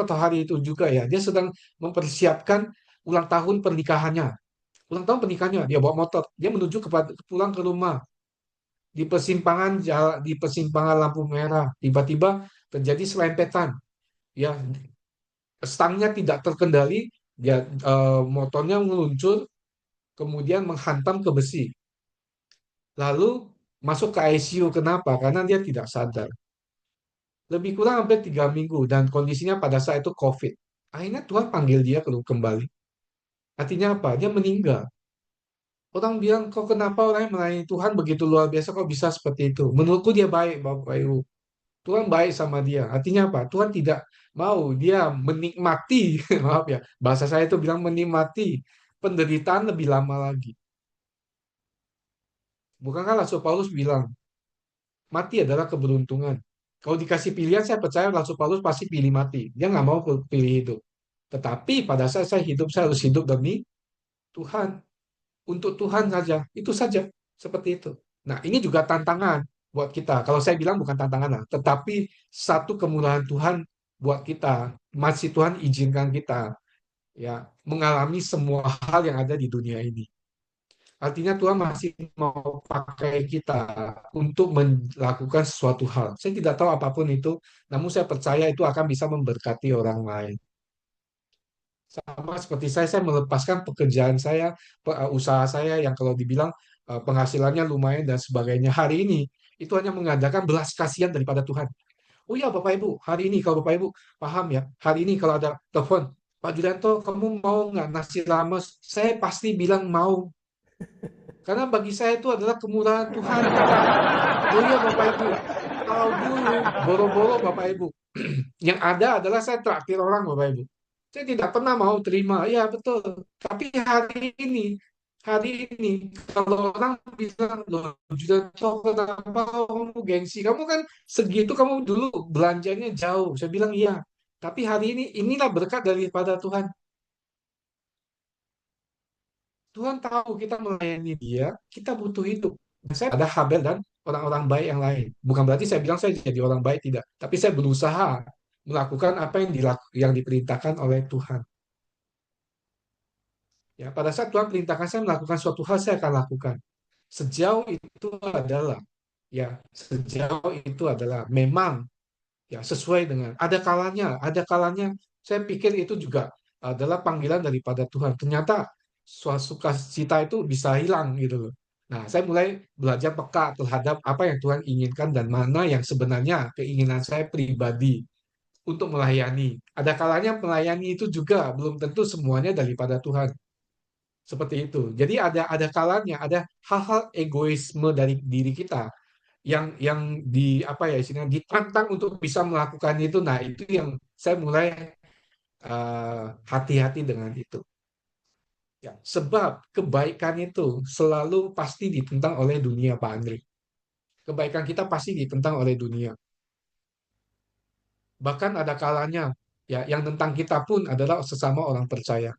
atau hari itu juga ya, dia sedang mempersiapkan ulang tahun pernikahannya. Ulang tahun pernikahannya, dia bawa motor, dia menuju pulang ke rumah di persimpangan lampu merah, tiba-tiba terjadi serempetan. Ya, stangnya tidak terkendali, dia motornya meluncur, kemudian menghantam ke besi. Lalu masuk ke ICU. Kenapa? Karena dia tidak sadar. Lebih kurang hampir 3 minggu dan kondisinya pada saat itu COVID. Akhirnya Tuhan panggil dia kembali. Artinya apa? Dia meninggal. Orang bilang, kok kenapa orang yang melayani Tuhan begitu luar biasa, kok bisa seperti itu? Menurutku dia baik, Bapak Ibu. Tuhan baik sama dia. Artinya apa? Tuhan tidak mau dia menikmati, maaf ya, bahasa saya itu bilang menikmati penderitaan lebih lama lagi. Bukankah Rasul Paulus bilang, mati adalah keberuntungan. Kalau dikasih pilihan, saya percaya Rasul Paulus pasti pilih mati. Dia nggak mau pilih hidup. Tetapi pada saat saya hidup, saya harus hidup demi Tuhan. Untuk Tuhan saja. Itu saja. Seperti itu. Nah, ini juga tantangan buat kita. Kalau saya bilang bukan tantangan lah, tetapi satu kemurahan Tuhan buat kita. Masih Tuhan izinkan kita ya mengalami semua hal yang ada di dunia ini. Artinya Tuhan masih mau pakai kita untuk melakukan sesuatu hal. Saya tidak tahu apapun itu, namun saya percaya itu akan bisa memberkati orang lain. Sama seperti saya melepaskan pekerjaan saya, usaha saya yang kalau dibilang penghasilannya lumayan dan sebagainya. Hari ini itu hanya mengadakan belas kasihan daripada Tuhan. Oh ya Bapak Ibu, hari ini kalau Bapak Ibu paham ya, hari ini kalau ada telepon, Pak Julianto, kamu mau nggak nasi rames? Saya pasti bilang mau. Karena bagi saya itu adalah kemurahan Tuhan. Oh iya Bapak Ibu, kalau dulu boro-boro Bapak Ibu, yang ada adalah saya traktir orang Bapak Ibu. Saya tidak pernah mau terima, ya betul. Tapi hari ini kalau orang bilang, loh Julianto kenapa kamu gengsi? Kamu kan segitu kamu dulu belanjanya jauh. Saya bilang iya. Tapi hari ini inilah berkat daripada Tuhan. Tuhan tahu kita melayani dia, kita butuh itu. Dan saya ada Habel dan orang-orang baik yang lain. Bukan berarti saya bilang saya jadi orang baik, tidak. Tapi saya berusaha melakukan apa yang yang diperintahkan oleh Tuhan. Ya, pada saat Tuhan perintahkan saya melakukan suatu hal, saya akan lakukan. Sejauh itu adalah, ya, sejauh itu adalah memang ya sesuai dengan ada kalanya saya pikir itu juga adalah panggilan daripada Tuhan. Ternyata suatu sukacita itu bisa hilang gitu loh. Nah, saya mulai belajar peka terhadap apa yang Tuhan inginkan dan mana yang sebenarnya keinginan saya pribadi untuk melayani. Ada kalanya melayani itu juga belum tentu semuanya daripada Tuhan. Seperti itu. Jadi ada kalanya, ada hal-hal egoisme dari diri kita yang di apa ya istilahnya ditantang untuk bisa melakukan itu. Nah, itu yang saya mulai hati-hati dengan itu. Ya, sebab kebaikan itu selalu pasti ditentang oleh dunia, Pak Andri. Kebaikan kita pasti ditentang oleh dunia. Bahkan ada kalanya ya yang tentang kita pun adalah sesama orang percaya.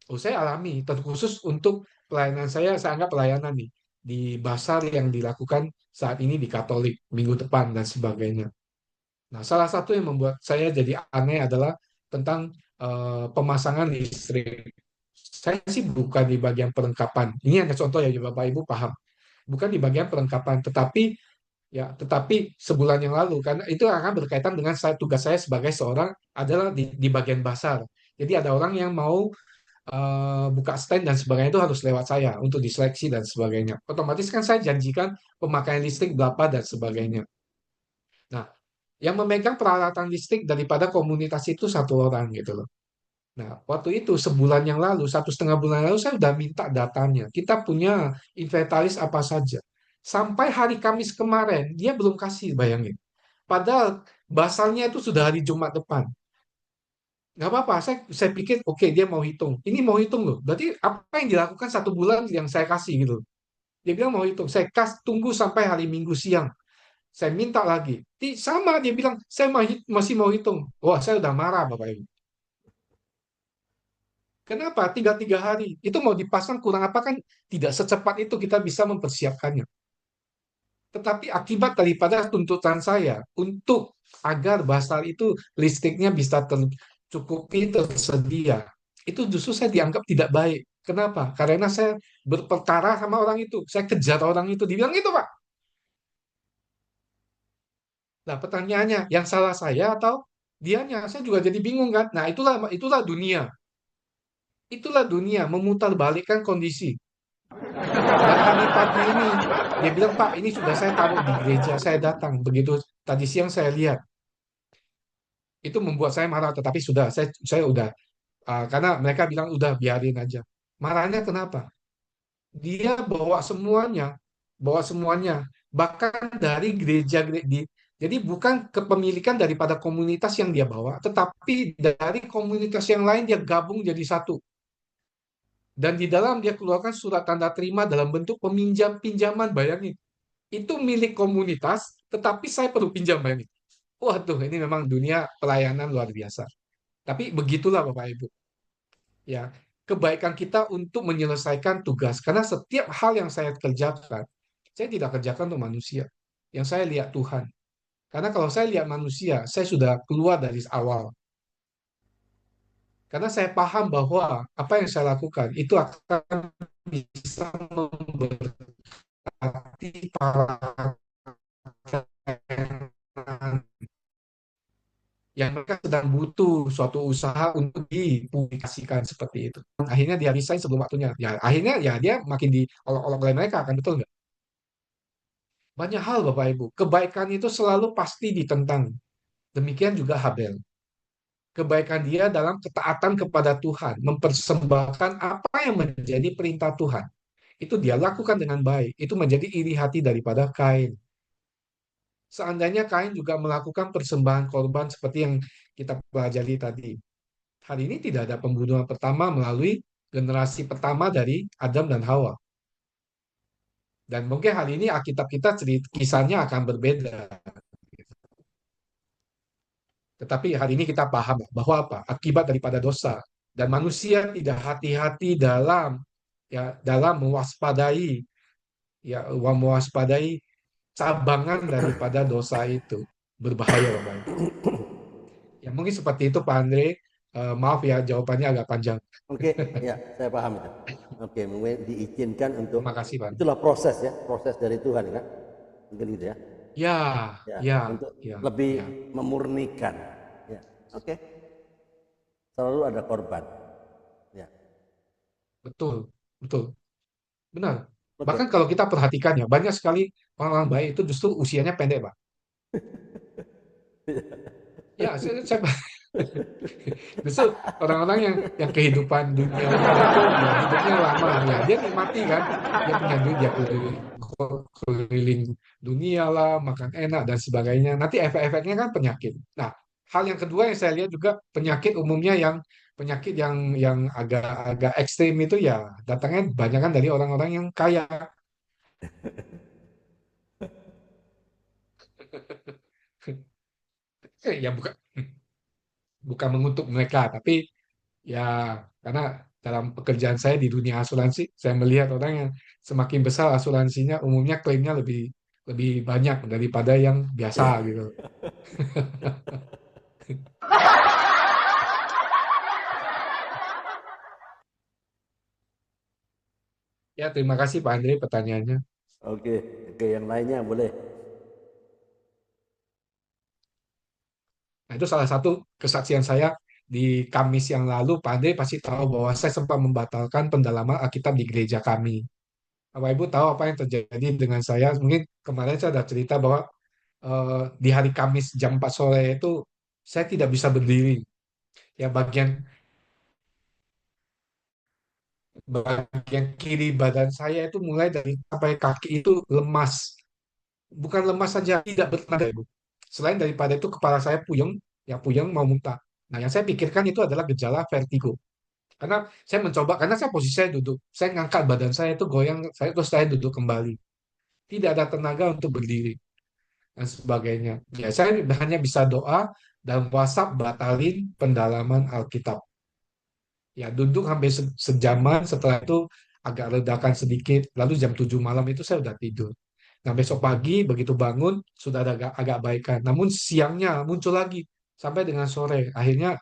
Oh, saya alami, terkhusus untuk pelayanan saya anggap pelayanan nih di Basar yang dilakukan saat ini di Katolik minggu depan dan sebagainya. Nah, salah satu yang membuat saya jadi aneh adalah tentang pemasangan listrik. Saya sih bukan di bagian perlengkapan. Ini hanya contoh ya, Bapak Ibu paham. Bukan di bagian perlengkapan, tetapi sebulan yang lalu karena itu akan berkaitan dengan tugas saya sebagai seorang adalah di bagian basar. Jadi ada orang yang mau buka stand dan sebagainya itu harus lewat saya untuk diseleksi dan sebagainya. Otomatis kan saya janjikan pemakaian listrik berapa dan sebagainya. Nah, yang memegang peralatan listrik daripada komunitas itu satu orang gitu loh. Nah, waktu itu sebulan yang lalu, 1,5 bulan lalu saya udah minta datanya. Kita punya inventaris apa saja. Sampai hari Kamis kemarin, dia belum kasih, bayangin. Padahal basalnya itu sudah hari Jumat depan. Nggak apa-apa, saya pikir oke dia mau hitung. Ini mau hitung loh. Berarti apa yang dilakukan 1 bulan yang saya kasih gitu loh. Dia bilang mau hitung. Tunggu sampai hari Minggu siang. Saya minta lagi. Sama dia bilang, saya masih mau hitung. Wah, saya udah marah Bapak Ibu. Kenapa? Tinggal 3 hari. Itu mau dipasang kurang apa kan tidak secepat itu kita bisa mempersiapkannya. Tetapi akibat daripada tuntutan saya untuk agar Basar itu listriknya bisa tercukupi, tersedia, itu justru saya dianggap tidak baik. Kenapa? Karena saya berperkara sama orang itu. Saya kejar orang itu. Dibilang itu, Pak. Nah, pertanyaannya, yang salah saya atau dianya? Saya juga jadi bingung kan. Nah, itulah dunia. Itulah dunia memutarbalikkan kondisi. Dan hari pagi ini dia bilang, Pak, ini sudah saya taruh di gereja, saya datang. Begitu tadi siang saya lihat, itu membuat saya marah. Tetapi saya udah karena mereka bilang udah biarin aja. Marahnya kenapa? Dia bawa semuanya, bahkan dari jadi bukan kepemilikan daripada komunitas yang dia bawa, tetapi dari komunitas yang lain dia gabung jadi satu. Dan di dalam dia keluarkan surat tanda terima dalam bentuk pinjaman, bayangin. Itu milik komunitas, tetapi saya perlu pinjam, bayangin. Waduh, ini memang dunia pelayanan luar biasa. Tapi begitulah Bapak Ibu. Ya, kebaikan kita untuk menyelesaikan tugas. Karena setiap hal yang saya kerjakan, saya tidak kerjakan untuk manusia. Yang saya lihat Tuhan. Karena kalau saya lihat manusia, saya sudah keluar dari awal. Karena saya paham bahwa apa yang saya lakukan itu akan bisa memberkati para yang mereka sedang butuh suatu usaha untuk dipublikasikan seperti itu. Akhirnya dia resign sebelum waktunya. Ya, akhirnya ya dia makin diolok-olok oleh mereka, kan betul nggak? Banyak hal Bapak Ibu. Kebaikan itu selalu pasti ditentang. Demikian juga Habel. Kebaikan dia dalam ketaatan kepada Tuhan, mempersembahkan apa yang menjadi perintah Tuhan. Itu dia lakukan dengan baik. Itu menjadi iri hati daripada Kain. Seandainya Kain juga melakukan persembahan korban seperti yang kita pelajari tadi. Hari ini tidak ada pembunuhan pertama melalui generasi pertama dari Adam dan Hawa. Dan mungkin hari ini Alkitab kita kisahnya akan berbeda. Tetapi hari ini kita paham bahwa apa? Akibat daripada dosa. Dan manusia tidak hati-hati dalam mewaspadai mewaspadai cabangan daripada dosa itu. Berbahaya Bapak Ibu. Ya mungkin seperti itu Pak Andre. Maaf ya jawabannya agak panjang. Oke, ya saya paham itu. Oke, mungkin diizinkan untuk Terima kasih Pak. itulah proses ya, proses dari Tuhan kan, mungkin gitu ya. Ya, Ya, ya, untuk ya, lebih ya. memurnikan. Ya, oke. Selalu ada korban. Ya, Betul, betul. Benar. oke. Bahkan kalau kita perhatikan ya, banyak sekali orang-orang baik itu justru usianya pendek, Pak. Ya, saya justru orang-orang yang kehidupan dunianya itu ya hidupnya lama ya dia nikmati kan dia punya duit dia keliling dunia lah makan enak dan sebagainya nanti efek-efeknya kan penyakit. Nah hal yang kedua yang saya lihat juga penyakit umumnya yang agak-agak ekstrim itu ya datangnya banyak kan dari orang-orang yang kaya. Ya bukan bukan mengutuk mereka tapi ya, karena dalam pekerjaan saya di dunia asuransi, saya melihat orang yang semakin besar asuransinya, umumnya klaimnya lebih lebih banyak daripada yang biasa gitu. Ya, terima kasih Pak Andre pertanyaannya. Oke, oke yang lainnya boleh. Nah, itu salah satu kesaksian saya di Kamis yang lalu. Pak Andre pasti tahu bahwa saya sempat membatalkan pendalaman Alkitab di gereja kami. Bapak Ibu tahu apa yang terjadi dengan saya? Mungkin kemarin saya ada cerita bahwa di hari Kamis jam 4 sore itu saya tidak bisa berdiri. Ya, bagian kiri badan saya itu mulai dari sampai kaki itu lemas. Bukan lemas saja, tidak bertenaga, Ibu. Selain daripada itu kepala saya puyeng, ya puyeng mau muntah. Nah, yang saya pikirkan itu adalah gejala vertigo. Karena saya mencoba, karena saya posisi saya duduk, saya ngangkat badan saya itu goyang, terus saya duduk kembali. Tidak ada tenaga untuk berdiri dan sebagainya. Ya, saya hanya bisa doa dan WhatsApp batalin pendalaman Alkitab. Ya, duduk hampir sejaman setelah itu agak redakan sedikit. Lalu jam 7 malam itu saya udah tidur. Nah, besok pagi begitu bangun sudah ada agak baikan. Namun siangnya muncul lagi sampai dengan sore. Akhirnya,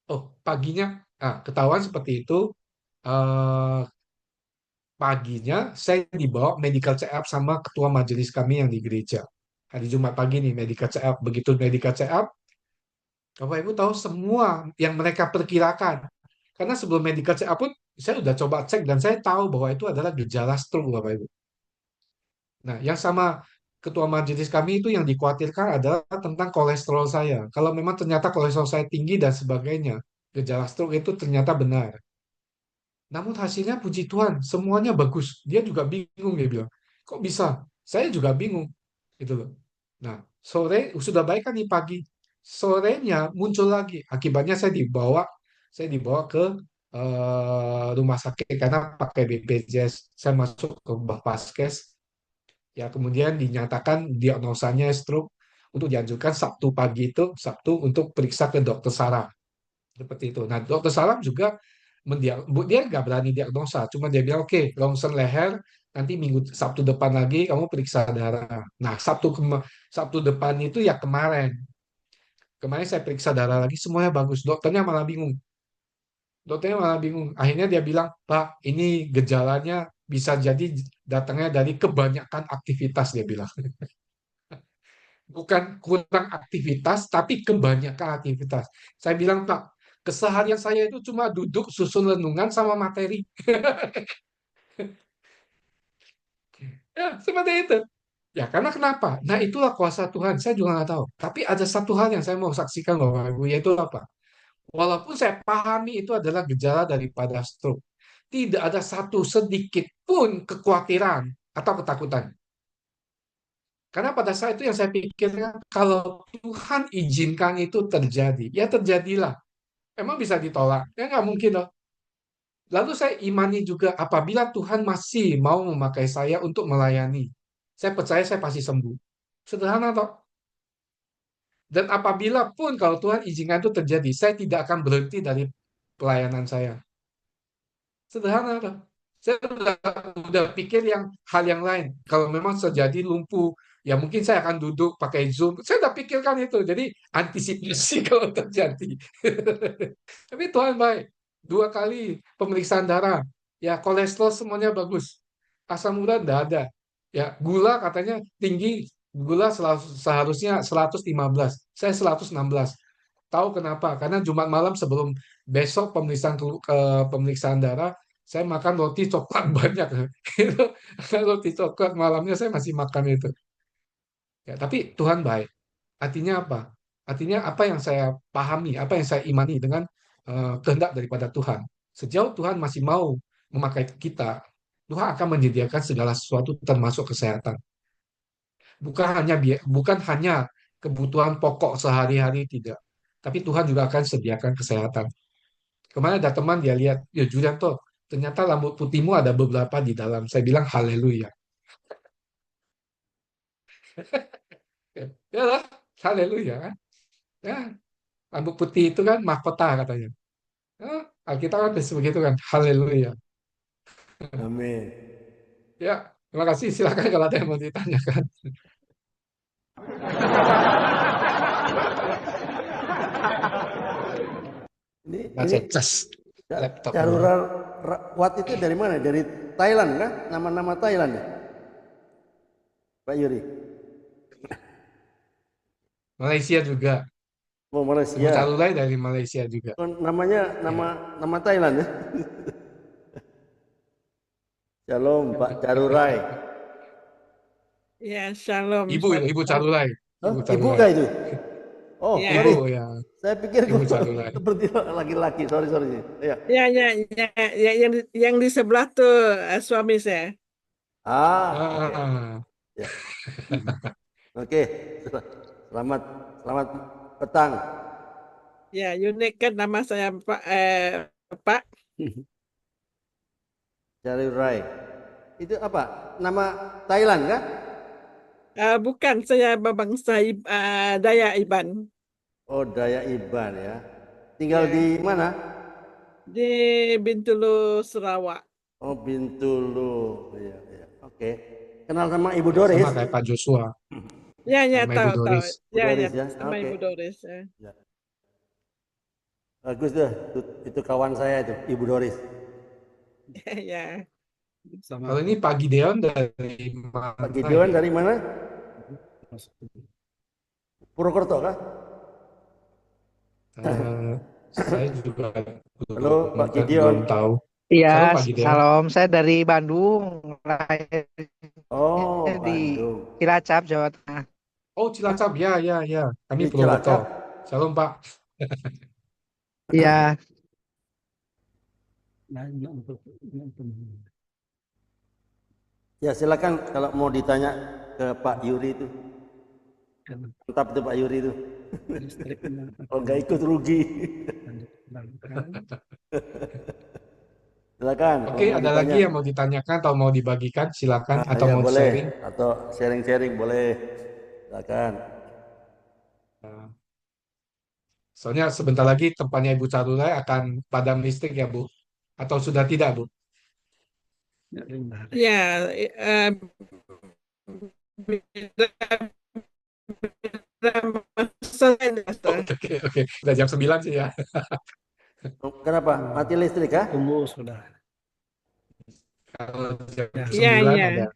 oh paginya, ketahuan seperti itu. Eh, paginya saya dibawa medical check up sama ketua majelis kami yang di gereja. Hari Jumat pagi nih medical check up. Begitu medical check up, Bapak Ibu tahu semua yang mereka perkirakan. Karena sebelum medical check up pun saya sudah coba cek dan saya tahu bahwa itu adalah gejala stroke Bapak Ibu. Nah, yang sama ketua majelis kami itu yang dikhawatirkan adalah tentang kolesterol saya. Kalau memang ternyata kolesterol saya tinggi dan sebagainya, gejala stroke itu ternyata benar. Namun hasilnya puji Tuhan, semuanya bagus. Dia juga bingung dia bilang, kok bisa? Saya juga bingung, gitu loh. Nah, sore sudah baik kan nih pagi. Sorenya muncul lagi. Akibatnya saya dibawa ke rumah sakit karena pakai BPJS. Saya masuk ke Bapaskes. Ya, kemudian dinyatakan diagnosanya stroke untuk dianjurkan Sabtu pagi itu, Sabtu untuk periksa ke dokter saraf. Seperti itu. Nah, dokter saraf juga dia nggak berani diagnosa, cuma dia bilang oke, rongsen leher, nanti minggu Sabtu depan lagi kamu periksa darah. Nah, Sabtu depan itu ya kemarin. Kemarin saya periksa darah lagi, semuanya bagus. Dokternya malah bingung. Dokternya malah bingung. Akhirnya dia bilang, Pak, ini gejalanya bisa jadi datangnya dari kebanyakan aktivitas, dia bilang. Bukan kurang aktivitas, tapi kebanyakan aktivitas. Saya bilang, Pak, keseharian saya itu cuma duduk, susun renungan, sama materi. Ya, seperti itu. Ya, karena kenapa? Nah, itulah kuasa Tuhan. Saya juga nggak tahu. Tapi ada satu hal yang saya mau saksikan, Bapak Ibu, yaitu apa? Walaupun saya pahami itu adalah gejala daripada stroke, tidak ada satu sedikit pun kekhawatiran atau ketakutan. Karena pada saat itu yang saya pikirkan, kalau Tuhan izinkan itu terjadi, ya terjadilah. Emang bisa ditolak? Ya nggak mungkin loh. Lalu saya imani juga apabila Tuhan masih mau memakai saya untuk melayani, saya percaya saya pasti sembuh. Sederhana toh. Dan apabila pun kalau Tuhan izinkan itu terjadi, saya tidak akan berhenti dari pelayanan saya. Sederhana toh. Saya udah pikir hal yang lain. Kalau memang terjadi lumpuh, ya mungkin saya akan duduk pakai Zoom. Saya udah pikirkan itu. Jadi antisipasi kalau terjadi. Tapi Tuhan baik. 2 kali pemeriksaan darah. Ya kolesterol semuanya bagus. Asam urat tidak ada. Ya gula katanya tinggi. Gula seharusnya 115. Saya 116. Tahu kenapa? Karena Jumat malam sebelum besok pemeriksaan darah, saya makan roti coklat banyak. Itu roti coklat malamnya saya masih makan itu. Ya, tapi Tuhan baik. Artinya apa? Artinya apa yang saya pahami, apa yang saya imani dengan kehendak daripada Tuhan. Sejauh Tuhan masih mau memakai kita, Tuhan akan menyediakan segala sesuatu termasuk kesehatan. Bukan hanya kebutuhan pokok sehari-hari tidak. Tapi Tuhan juga akan sediakan kesehatan. Kemarin ada teman dia lihat, ya Julianto, ternyata rambut putihmu ada beberapa di dalam. Saya bilang haleluya. Ya lah, haleluya kan. Ya, rambut putih itu kan mahkota katanya. Ya, Alkitab kan begitu kan, haleluya. Amin. Ya, terima kasih. Silakan kalau ada yang mau ditanyakan. Nah, Ini saya cas laptop dulu. Carura Wat itu dari mana? Dari Thailand kan? Nama-nama Thailand ya, Pak Yuri? Malaysia juga. Oh, Ibu Malaysia. Calulai dari Malaysia juga. Oh, namanya nama Ya. nama Thailand ya? Shalom Pak Carurai. Ya, shalom, Ibu itu, Ibu shalom. Calulai. Oh, Ibu ibu Calulai. kah itu? Oh, Ibu sorry. Ya, ya, Saya pikir Ibu kok Calulai. seperti laki-laki. Sorry, sorry. Ya. ya, ya, ya, ya, yang di sebelah tuh suami saya. Oke. Ah, Ya. Oke. Selamat selamat petang. Ya, unik kan nama saya Pak. Pak. Carurai. Itu apa? Nama Thailand kah? Bukan, saya bangsa Daya Iban. Oh, Daya Iban ya. Tinggal di Ya, mana? di Bintulu, Sarawak. Oh, Bintulu. Iya, iya. Oke. Kenal sama Ibu ya sama Doris? kayak Pak Joshua Ya, ya, sama Ibu tahu, tahu. Doris. Ibu Ya, ya, Doris ya. sama Oke. Ibu Doris. Ya. Ya. Bagus tuh. Itu kawan saya itu, Ibu Doris. Ya, Kalau ini Pak Gideon dari Pak mana Gideon ini? dari mana? Purwokerto kah? Eh, saya juga Halo belum Pak Gideon. belum tahu. Iya, Salam Pak Gideon. salam. Saya dari Bandung, lahirnya Oh, di Bandung. Cilacap, Jawa Tengah. Oh, Cilacap. Ya, ya, ya. Kami Di Purwokerto. Cilacap. Salam Pak. Iya, Ya, silakan kalau mau ditanya ke Pak Yuri itu. Mantap tuh Pak Yuri itu. Kalau nggak ikut rugi. Silakan kalau Oke, mau ada ditanya. lagi yang mau ditanyakan atau mau dibagikan? Silakan. Atau Ya mau boleh. sharing? Atau sharing-sharing boleh. Silakan. Nah, soalnya sebentar lagi tempatnya Ibu Carulai akan padam listrik ya, Bu. Atau sudah tidak, Bu? ya, bila selesai, Pastor. Oke, oke, oke. Udah jam 9 sih ya. Kenapa? Mati listrik kah? Tunggu sudah. Kalau jam Ya. Iya, 9 iya. ada.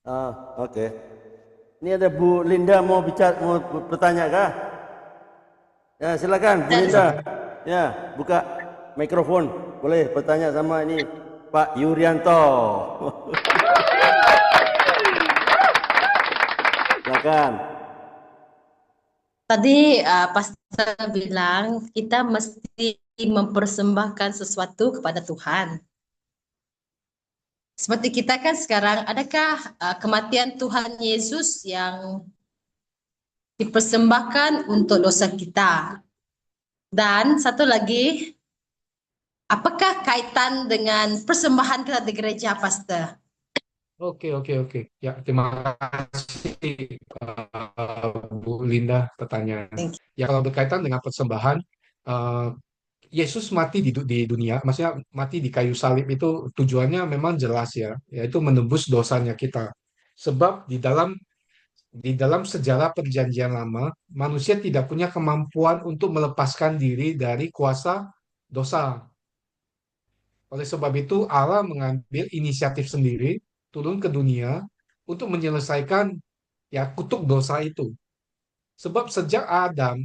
Ah, Oke. Ini ada Bu Linda mau bicara, mau bertanya kah? Ya, silakan Bu Linda. Ya, buka mikrofon. Boleh bertanya sama ini Pak Yuryanto. Silakan. Tadi Pastor bilang kita mesti mempersembahkan sesuatu kepada Tuhan. Seperti kita kan sekarang, adakah kematian Tuhan Yesus yang dipersembahkan untuk dosa kita? Dan satu lagi, apakah kaitan dengan persembahan kita di gereja, Pastor? Oke, oke, oke. Ya, terima kasih Bu Linda pertanyaan. Thank you. Ya, kalau berkaitan dengan persembahan, eh, Yesus mati di dunia, maksudnya mati di kayu salib itu tujuannya memang jelas ya, yaitu menebus dosanya kita. Sebab di dalam sejarah Perjanjian Lama, manusia tidak punya kemampuan untuk melepaskan diri dari kuasa dosa. Oleh sebab itu, Allah mengambil inisiatif sendiri turun ke dunia untuk menyelesaikan ya kutuk dosa itu. Sebab sejak Adam,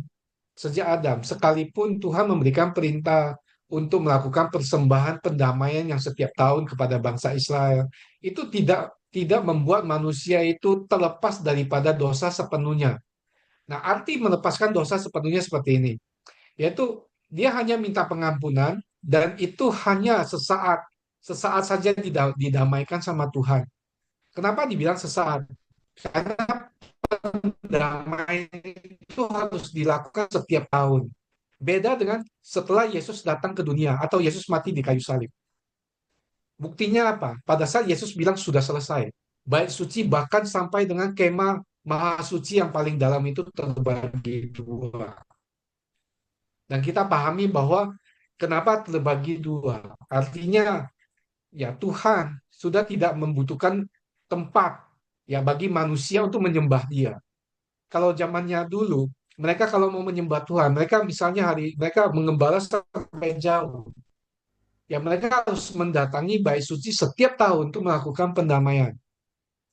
sekalipun Tuhan memberikan perintah untuk melakukan persembahan pendamaian yang setiap tahun kepada bangsa Israel, itu tidak membuat manusia itu terlepas daripada dosa sepenuhnya. Nah, arti melepaskan dosa sepenuhnya seperti ini, yaitu dia hanya minta pengampunan dan itu hanya sesaat, sesaat saja didamaikan sama Tuhan. Kenapa dibilang sesaat? Karena damai itu harus dilakukan setiap tahun. Beda dengan setelah Yesus datang ke dunia atau Yesus mati di kayu salib. Buktinya apa? Pada saat Yesus bilang sudah selesai. Bait suci bahkan sampai dengan kemah maha suci yang paling dalam itu terbagi dua. Dan kita pahami bahwa kenapa terbagi dua. Artinya ya Tuhan sudah tidak membutuhkan tempat ya bagi manusia untuk menyembah Dia. Kalau zamannya dulu, mereka kalau mau menyembah Tuhan, mereka misalnya mereka mengembala sampai jauh. Ya mereka harus mendatangi bait suci setiap tahun untuk melakukan pendamaian.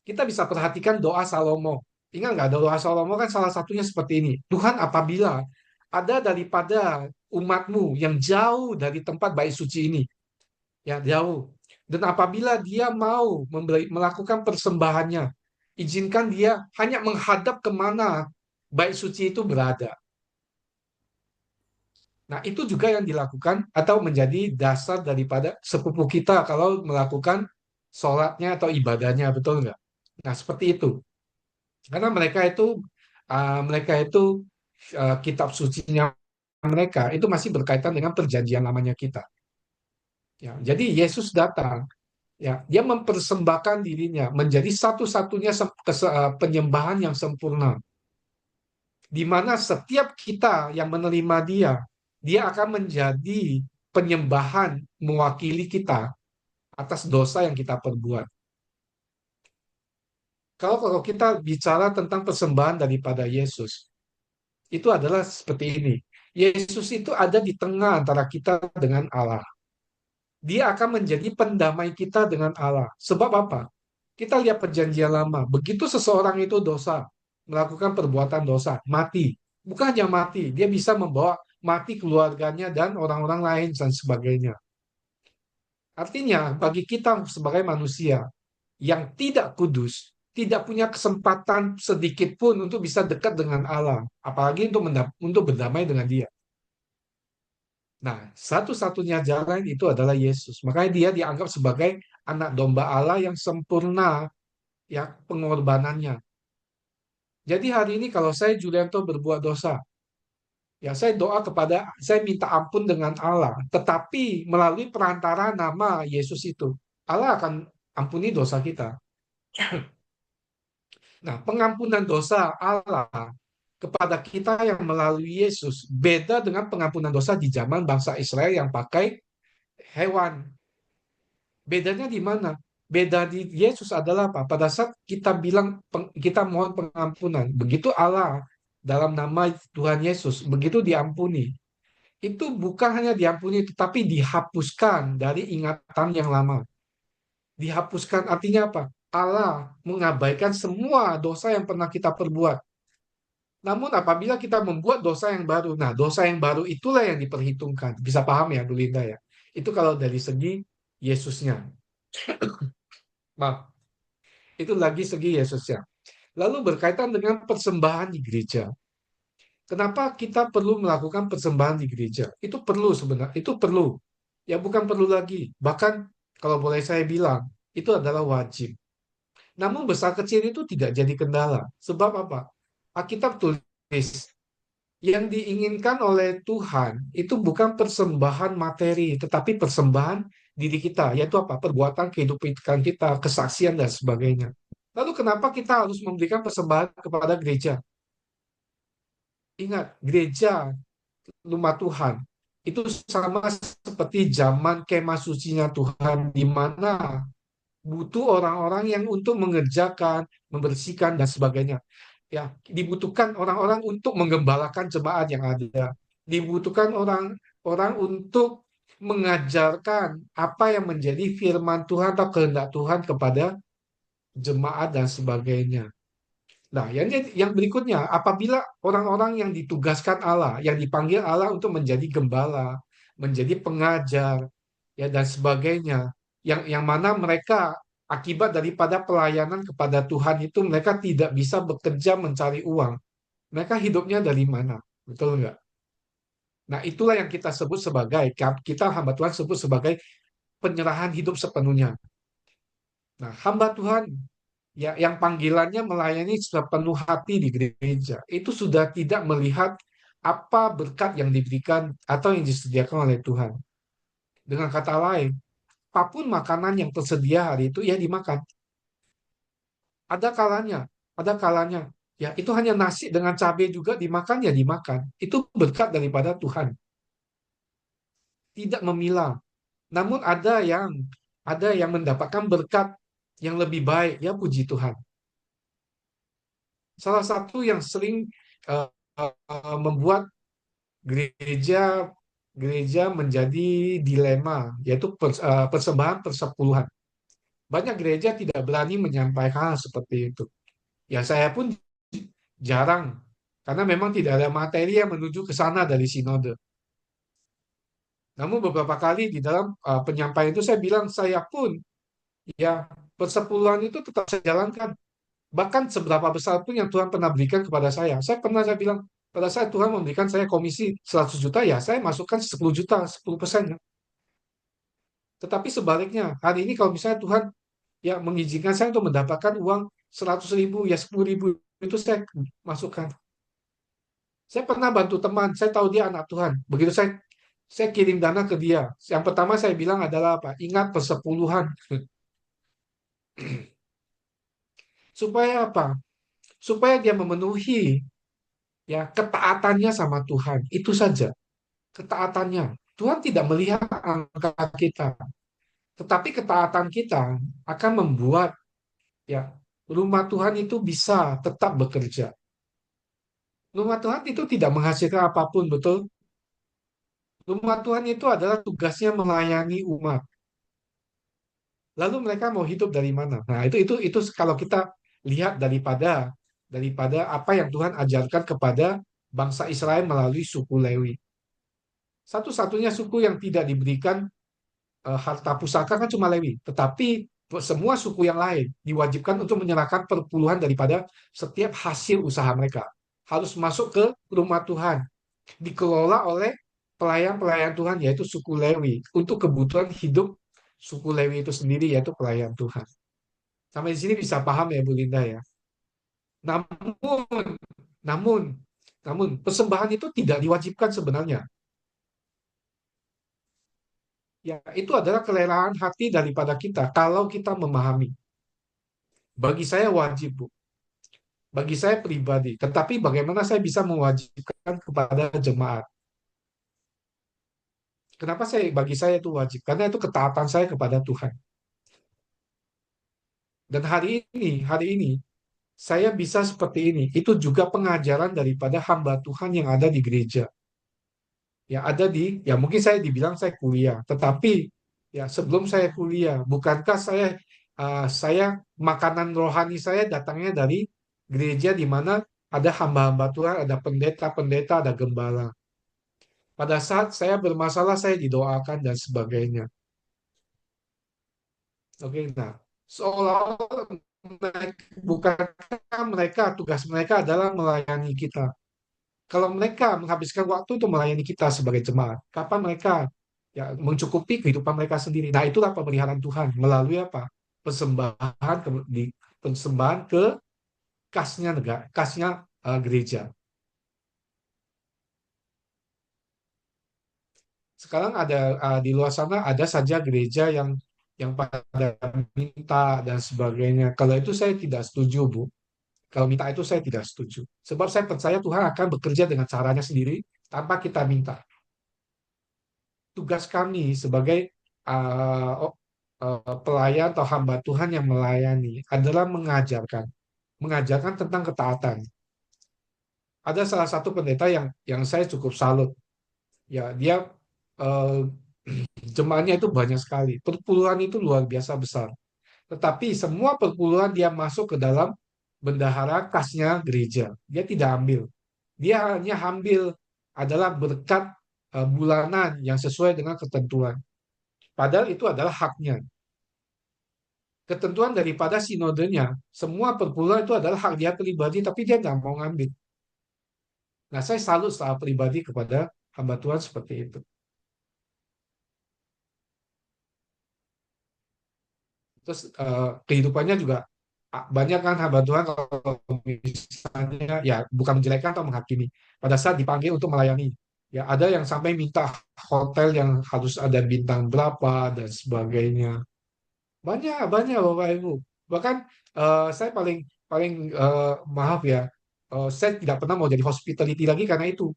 Kita bisa perhatikan doa Salomo. Ingat nggak doa Salomo kan salah satunya seperti ini. Tuhan apabila ada daripada umatmu yang jauh dari tempat bait suci ini, ya jauh. Dan apabila dia mau melakukan persembahannya, izinkan dia hanya menghadap kemana bait suci itu berada. Nah, itu juga yang dilakukan atau menjadi dasar daripada sepupu kita kalau melakukan sholatnya atau ibadahnya, betul nggak? Nah, seperti itu. Karena mereka itu kitab sucinya mereka itu masih berkaitan dengan perjanjian lamanya kita. Ya, jadi Yesus datang, ya, dia mempersembahkan dirinya menjadi satu-satunya penyembahan yang sempurna, di mana setiap kita yang menerima dia, dia akan menjadi penyembahan mewakili kita atas dosa yang kita perbuat. Kalau kita bicara tentang persembahan daripada Yesus, itu adalah seperti ini. Yesus itu ada di tengah antara kita dengan Allah. Dia akan menjadi pendamai kita dengan Allah. Sebab apa? Kita lihat perjanjian lama. Begitu seseorang itu dosa, melakukan perbuatan dosa, mati. Bukan hanya mati, dia bisa membawa mati keluarganya dan orang-orang lain dan sebagainya. Artinya, bagi kita sebagai manusia yang tidak kudus, tidak punya kesempatan sedikit pun untuk bisa dekat dengan Allah, apalagi untuk berdamai dengan Dia. Nah, satu-satunya jalan itu adalah Yesus. Makanya dia dianggap sebagai anak domba Allah yang sempurna ya pengorbanannya. Jadi hari ini kalau saya Julianto berbuat dosa, ya saya minta ampun dengan Allah, tetapi melalui perantara nama Yesus itu, Allah akan ampuni dosa kita. Nah, pengampunan dosa Allah kepada kita yang melalui Yesus beda dengan pengampunan dosa di zaman bangsa Israel yang pakai hewan. Bedanya di mana? Beda di Yesus adalah apa? Pada saat kita bilang kita mohon pengampunan, begitu Allah dalam nama Tuhan Yesus, begitu diampuni. Itu bukan hanya diampuni, tetapi dihapuskan dari ingatan yang lama. Dihapuskan artinya apa? Allah mengabaikan semua dosa yang pernah kita perbuat. Namun apabila kita membuat dosa yang baru, nah dosa yang baru itulah yang diperhitungkan. Bisa paham ya, Bu Linda ya? Itu kalau dari segi Yesusnya. Maaf, itu lagi segi Yesusnya. Lalu berkaitan dengan persembahan di gereja. Kenapa kita perlu melakukan persembahan di gereja? Itu perlu sebenarnya, itu perlu. Ya bukan perlu lagi. Bahkan kalau boleh saya bilang, itu adalah wajib. Namun besar kecil itu tidak jadi kendala. Sebab apa? Alkitab tulis, yang diinginkan oleh Tuhan itu bukan persembahan materi, tetapi persembahan diri kita, yaitu apa? Perbuatan kehidupan kita, kesaksian dan sebagainya. Lalu kenapa kita harus memberikan persembahan kepada gereja? Ingat, gereja rumah Tuhan itu sama seperti zaman kemah sucinya Tuhan, di mana butuh orang-orang yang untuk mengerjakan, membersihkan dan sebagainya. Ya, dibutuhkan orang-orang untuk menggembalakan jemaat yang ada. Dibutuhkan orang-orang untuk mengajarkan apa yang menjadi firman Tuhan atau kehendak Tuhan kepada jemaat dan sebagainya. Nah, yang berikutnya, apabila orang-orang yang ditugaskan Allah, yang dipanggil Allah untuk menjadi gembala, menjadi pengajar, ya dan sebagainya, yang mana mereka akibat daripada pelayanan kepada Tuhan itu mereka tidak bisa bekerja mencari uang. Mereka hidupnya dari mana? Betul nggak? Nah, itulah yang kita sebut sebagai, kita hamba Tuhan sebut sebagai penyerahan hidup sepenuhnya. Nah, hamba Tuhan ya yang panggilannya melayani sepenuh hati di gereja itu sudah tidak melihat apa berkat yang diberikan atau yang disediakan oleh Tuhan. Dengan kata lain, apapun makanan yang tersedia hari itu ya dimakan. Ada kalanya, ada kalanya. Ya, itu hanya nasi dengan cabai juga dimakan ya dimakan. Itu berkat daripada Tuhan. Tidak memilah. Namun ada yang mendapatkan berkat yang lebih baik, ya puji Tuhan. Salah satu yang sering eh, membuat gereja gereja menjadi dilema, yaitu persembahan persepuluhan. Banyak gereja tidak berani menyampaikan hal seperti itu. Ya saya pun jarang, karena memang tidak ada materi yang menuju ke sana dari sinode. Namun beberapa kali di dalam penyampaian itu saya bilang, saya pun ya persepuluhan itu tetap saya jalankan. Bahkan seberapa besar pun yang Tuhan pernah berikan kepada saya. Saya bilang, pada saat Tuhan memberikan saya komisi 100 juta, ya saya masukkan 10 juta, 10%. Tetapi sebaliknya, hari ini kalau misalnya Tuhan ya mengizinkan saya untuk mendapatkan uang 100.000, ya 10.000, itu saya masukkan. Saya pernah bantu teman, saya tahu dia anak Tuhan. Begitu saya kirim dana ke dia. Yang pertama saya bilang adalah apa? Ingat persepuluhan. Supaya apa? Supaya dia memenuhi ya ketaatannya sama Tuhan. Itu saja. Ketaatannya. Tuhan tidak melihat angka kita, tetapi ketaatan kita akan membuat ya rumah Tuhan itu bisa tetap bekerja. Rumah Tuhan itu tidak menghasilkan apapun, betul? Rumah Tuhan itu adalah tugasnya melayani umat. Lalu mereka mau hidup dari mana? Nah, itu kalau kita lihat daripada apa yang Tuhan ajarkan kepada bangsa Israel melalui suku Lewi. Satu-satunya suku yang tidak diberikan harta pusaka kan cuma Lewi, tetapi semua suku yang lain diwajibkan untuk menyerahkan perpuluhan daripada setiap hasil usaha mereka. Harus masuk ke rumah Tuhan, dikelola oleh pelayan-pelayan Tuhan, yaitu suku Lewi, untuk kebutuhan hidup suku Lewi itu sendiri, yaitu pelayan Tuhan. Sampai di sini bisa paham ya Bu Linda ya. Namun, namun, namun persembahan itu tidak diwajibkan sebenarnya. Ya, itu adalah kerelaan hati daripada kita kalau kita memahami. Bagi saya wajib, Bu. Bagi saya pribadi. Tetapi bagaimana saya bisa mewajibkan kepada jemaat? Kenapa bagi saya itu wajib? Karena itu ketaatan saya kepada Tuhan. Dan hari ini saya bisa seperti ini. Itu juga pengajaran daripada hamba Tuhan yang ada di gereja. Ya ada ya mungkin saya dibilang saya kuliah, tetapi ya sebelum saya kuliah, bukankah saya makanan rohani saya datangnya dari gereja di mana ada hamba-hamba Tuhan, ada pendeta-pendeta, ada gembala. Pada saat saya bermasalah, saya didoakan dan sebagainya. Oke, nah, seolah-olah bukankah tugas mereka adalah melayani kita. Kalau mereka menghabiskan waktu untuk melayani kita sebagai jemaat, kapan mereka ya mencukupi kehidupan mereka sendiri. Nah, itulah pemeliharaan Tuhan melalui apa? Persembahan persembahan ke kasnya negara, kasnya gereja. Sekarang di luar sana ada saja gereja yang pada minta dan sebagainya. Kalau itu saya tidak setuju, Bu. Kalau minta itu saya tidak setuju. Sebab saya percaya Tuhan akan bekerja dengan caranya sendiri tanpa kita minta. Tugas kami sebagai pelayan atau hamba Tuhan yang melayani adalah mengajarkan tentang ketaatan. Ada salah satu pendeta yang saya cukup salut. Ya, dia eh, jemaahnya itu banyak sekali. Perpuluhan itu luar biasa besar. Tetapi semua perpuluhan dia masuk ke dalam bendahara kasnya gereja. Dia tidak ambil. Dia hanya ambil adalah berkat bulanan yang sesuai dengan ketentuan. Padahal itu adalah haknya. Ketentuan daripada sinodenya, semua perpuluhan itu adalah hak dia pribadi, tapi dia nggak mau ngambil. Nah, saya salut secara pribadi kepada hamba Tuhan seperti itu. Terus kehidupannya juga banyak kan hamba Tuhan kalau misalnya ya bukan menjelekkan atau menghakimi. Pada saat dipanggil untuk melayani, ya ada yang sampai minta hotel yang harus ada bintang berapa dan sebagainya. Banyak, banyak Bapak Ibu. Bahkan saya paling paling maaf ya, saya tidak pernah mau jadi hospitality lagi karena itu.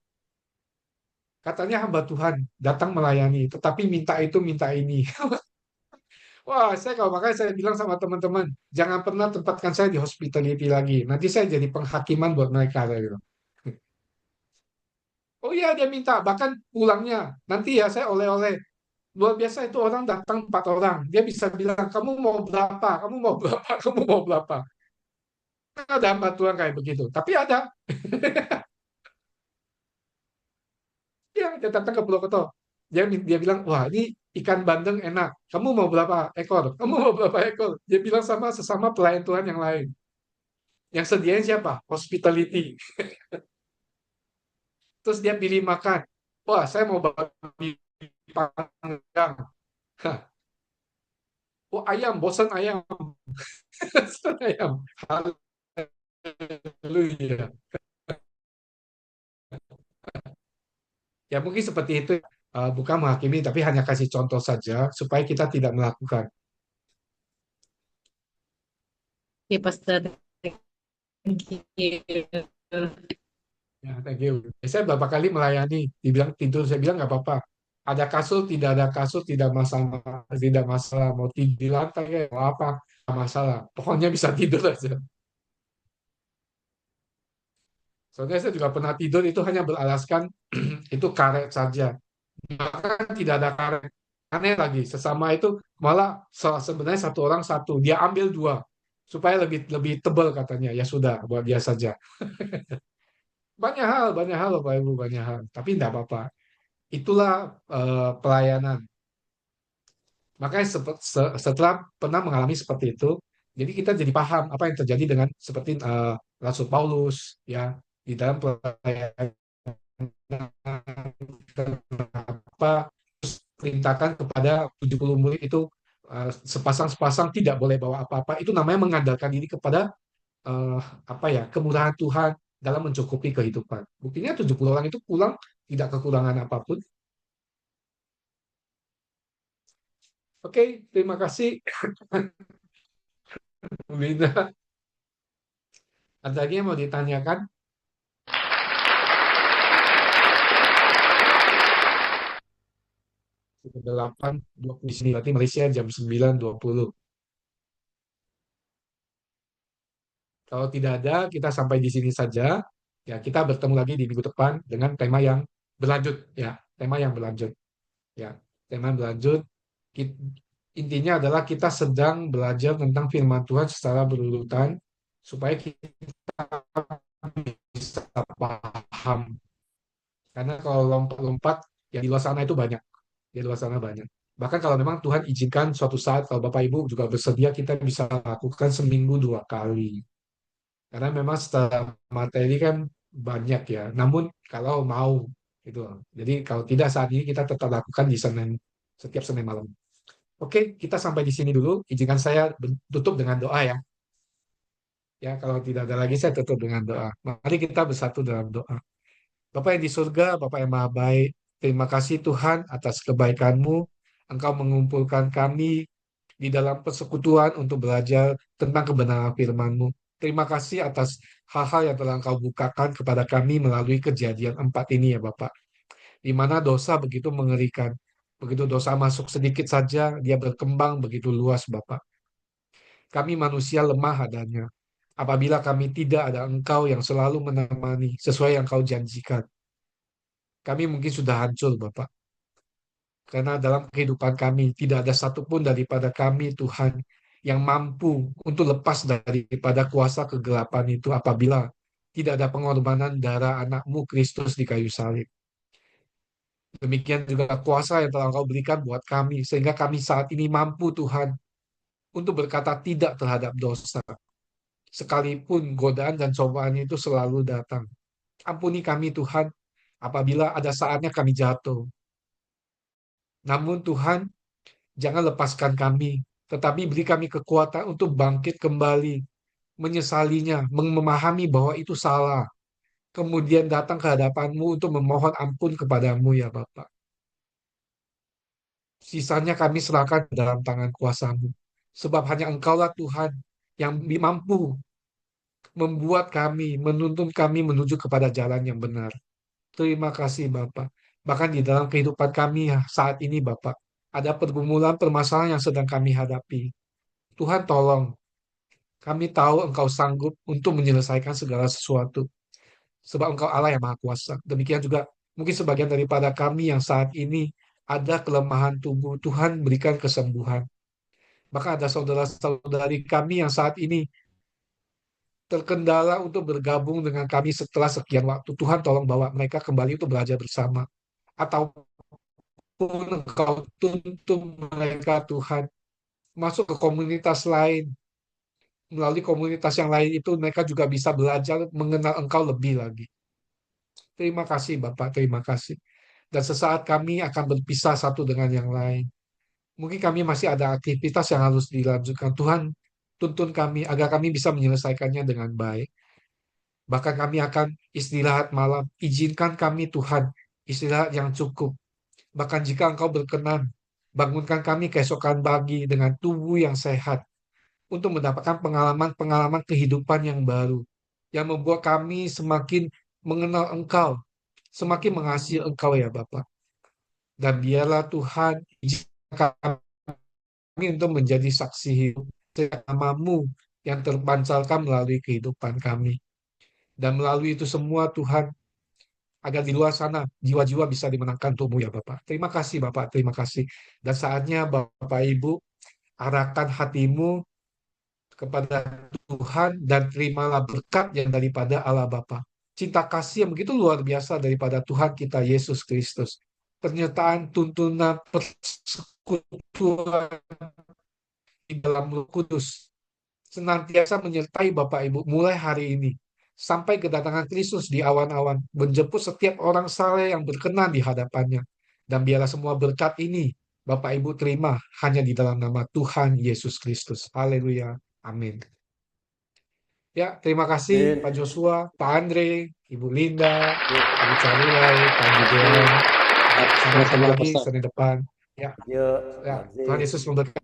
Katanya hamba Tuhan datang melayani, tetapi minta itu minta ini. Wah, makanya saya bilang sama teman-teman, jangan pernah tempatkan saya di hospitality lagi. Nanti saya jadi penghakiman buat mereka. Saya bilang. Oh iya, dia minta. Bahkan pulangnya, nanti ya saya oleh-oleh. Luar biasa itu orang datang 4 orang. Dia bisa bilang, kamu mau berapa? Kamu mau berapa? Kamu mau berapa? Ada hamba Tuhan kayak begitu. Tapi ada. Dia datang ke Pulau Koto. Dia bilang, wah ini ikan bandeng enak. Kamu mau berapa ekor? Kamu mau berapa ekor? Dia bilang sama sesama pelayan Tuhan yang lain. Yang sediain siapa? Hospitality. Terus dia pilih makan. Wah, saya mau babi panggang. Hah. Oh, ayam, bosan ayam. Bosan ayam. Haleluya. Ya mungkin seperti itu. Bukan menghakimi, tapi hanya kasih contoh saja supaya kita tidak melakukan. Oke, Pastor. Thank you. Ya, thank you. Saya berapa kali melayani, dibilang tidur, saya bilang nggak apa-apa. Ada kasur, tidak ada kasur, tidak masalah, tidak masalah. Mau tidur di lantai, kayak mau apa, nggak masalah. Pokoknya bisa tidur aja. Soalnya saya juga pernah tidur itu hanya beralaskan itu karet saja. Bahkan tidak ada karet. Aneh lagi, sesama itu malah sebenarnya satu orang satu, dia ambil dua supaya lebih lebih tebal katanya. Ya sudah, buat dia saja. Banyak hal, Bapak Ibu, banyak hal. Tapi tidak apa-apa. Itulah pelayanan. Makanya setelah pernah mengalami seperti itu, jadi kita jadi paham apa yang terjadi dengan seperti Rasul Paulus ya di dalam pelayanan apa perintahkan kepada 70 murid itu sepasang-sepasang tidak boleh bawa apa-apa. Itu namanya mengandalkan diri kepada eh, apa ya kemurahan Tuhan dalam mencukupi kehidupan. Buktinya 70 orang itu pulang tidak kekurangan apapun. Oke, terima kasih Bu Linda. Ada lagi yang mau ditanyakan? Sudah 8:20 di sini, berarti Malaysia jam 9:20. Kalau tidak ada, kita sampai di sini saja. Ya, kita bertemu lagi di minggu depan dengan tema yang berlanjut. Ya, tema yang berlanjut. Ya, tema yang berlanjut. Ki- Intinya adalah kita sedang belajar tentang firman Tuhan secara berurutan supaya kita bisa paham. Karena kalau lompat-lompat, ya di luar sana itu banyak. Di luar sana banyak. Bahkan kalau memang Tuhan izinkan suatu saat, kalau Bapak Ibu juga bersedia, kita bisa lakukan seminggu 2 kali. Karena memang setelah materi kan banyak ya. Namun kalau mau, gitu. Jadi kalau tidak saat ini kita tetap lakukan di Senin, setiap Senin malam. Oke, kita sampai di sini dulu. Izinkan saya tutup dengan doa ya. Ya, kalau tidak ada lagi saya tutup dengan doa. Mari kita bersatu dalam doa. Bapak yang di surga, Bapak yang maha baik, terima kasih Tuhan atas kebaikan-Mu. Engkau mengumpulkan kami di dalam persekutuan untuk belajar tentang kebenaran firman-Mu. Terima kasih atas hal-hal yang telah Engkau bukakan kepada kami melalui kejadian 4 ini ya Bapak. Di mana dosa begitu mengerikan. Begitu dosa masuk sedikit saja, dia berkembang begitu luas Bapak. Kami manusia lemah adanya. Apabila kami tidak ada Engkau yang selalu menemani sesuai yang Kau janjikan. Kami mungkin sudah hancur Bapak. Karena dalam kehidupan kami tidak ada satupun daripada kami Tuhan yang mampu untuk lepas daripada kuasa kegelapan itu apabila tidak ada pengorbanan darah anakmu Kristus di kayu salib. Demikian juga kuasa yang telah Engkau berikan buat kami sehingga kami saat ini mampu Tuhan untuk berkata tidak terhadap dosa. Sekalipun godaan dan cobaan itu selalu datang. Ampuni kami Tuhan apabila ada saatnya kami jatuh. Namun Tuhan, jangan lepaskan kami, tetapi beri kami kekuatan untuk bangkit kembali, menyesalinya, memahami bahwa itu salah, kemudian datang ke hadapan-Mu untuk memohon ampun kepadamu ya Bapak. Sisanya kami serahkan dalam tangan kuasa-Mu. Sebab hanya Engkaulah Tuhan yang mampu membuat kami, menuntun kami menuju kepada jalan yang benar. Terima kasih Bapak. Bahkan di dalam kehidupan kami saat ini Bapak, ada pergumulan permasalahan yang sedang kami hadapi. Tuhan tolong, kami tahu Engkau sanggup untuk menyelesaikan segala sesuatu. Sebab Engkau Allah yang Maha Kuasa. Demikian juga mungkin sebagian daripada kami yang saat ini ada kelemahan tubuh. Tuhan berikan kesembuhan. Maka ada saudara-saudari kami yang saat ini terkendala untuk bergabung dengan kami setelah sekian waktu. Tuhan tolong bawa mereka kembali untuk belajar bersama. Ataupun Engkau tuntun mereka Tuhan masuk ke komunitas lain. Melalui komunitas yang lain itu mereka juga bisa belajar mengenal Engkau lebih lagi. Terima kasih Bapak, terima kasih. Dan sesaat kami akan berpisah satu dengan yang lain. Mungkin kami masih ada aktivitas yang harus dilanjutkan. Tuhan, tuntun kami agar kami bisa menyelesaikannya dengan baik. Bahkan kami akan istirahat malam. Izinkan kami Tuhan, istirahat yang cukup. Bahkan jika Engkau berkenan, bangunkan kami keesokan pagi dengan tubuh yang sehat untuk mendapatkan pengalaman-pengalaman kehidupan yang baru, yang membuat kami semakin mengenal Engkau, semakin mengasihi Engkau ya Bapak. Dan biarlah Tuhan izinkan kami untuk menjadi saksi hidup namamu yang terpancarkan melalui kehidupan kami. Dan melalui itu semua Tuhan, agar di luar sana jiwa-jiwa bisa dimenangkan untukmu ya Bapak. Terima kasih Bapak, terima kasih. Dan saatnya Bapak Ibu arahkan hatimu kepada Tuhan dan terimalah berkat yang daripada Allah Bapa. Cinta kasih yang begitu luar biasa daripada Tuhan kita Yesus Kristus. Pernyataan tuntunan persekutuan di dalam Roh Kudus senantiasa menyertai Bapak Ibu mulai hari ini sampai kedatangan Kristus di awan-awan, menjemput setiap orang saleh yang berkenan di hadapannya. Dan biarlah semua berkat ini Bapak Ibu terima hanya di dalam nama Tuhan Yesus Kristus. Haleluya. Amin. Ya, terima kasih Pak Amin. Joshua, Pak Andre, Ibu Linda, Yuk, Ibu Carilai, Pak Gideon. Ya, sampai ketemu Sama-sama lagi Pastor. Senin depan. Ya, yuk, ya, makasih. Tuhan Yesus memberkati.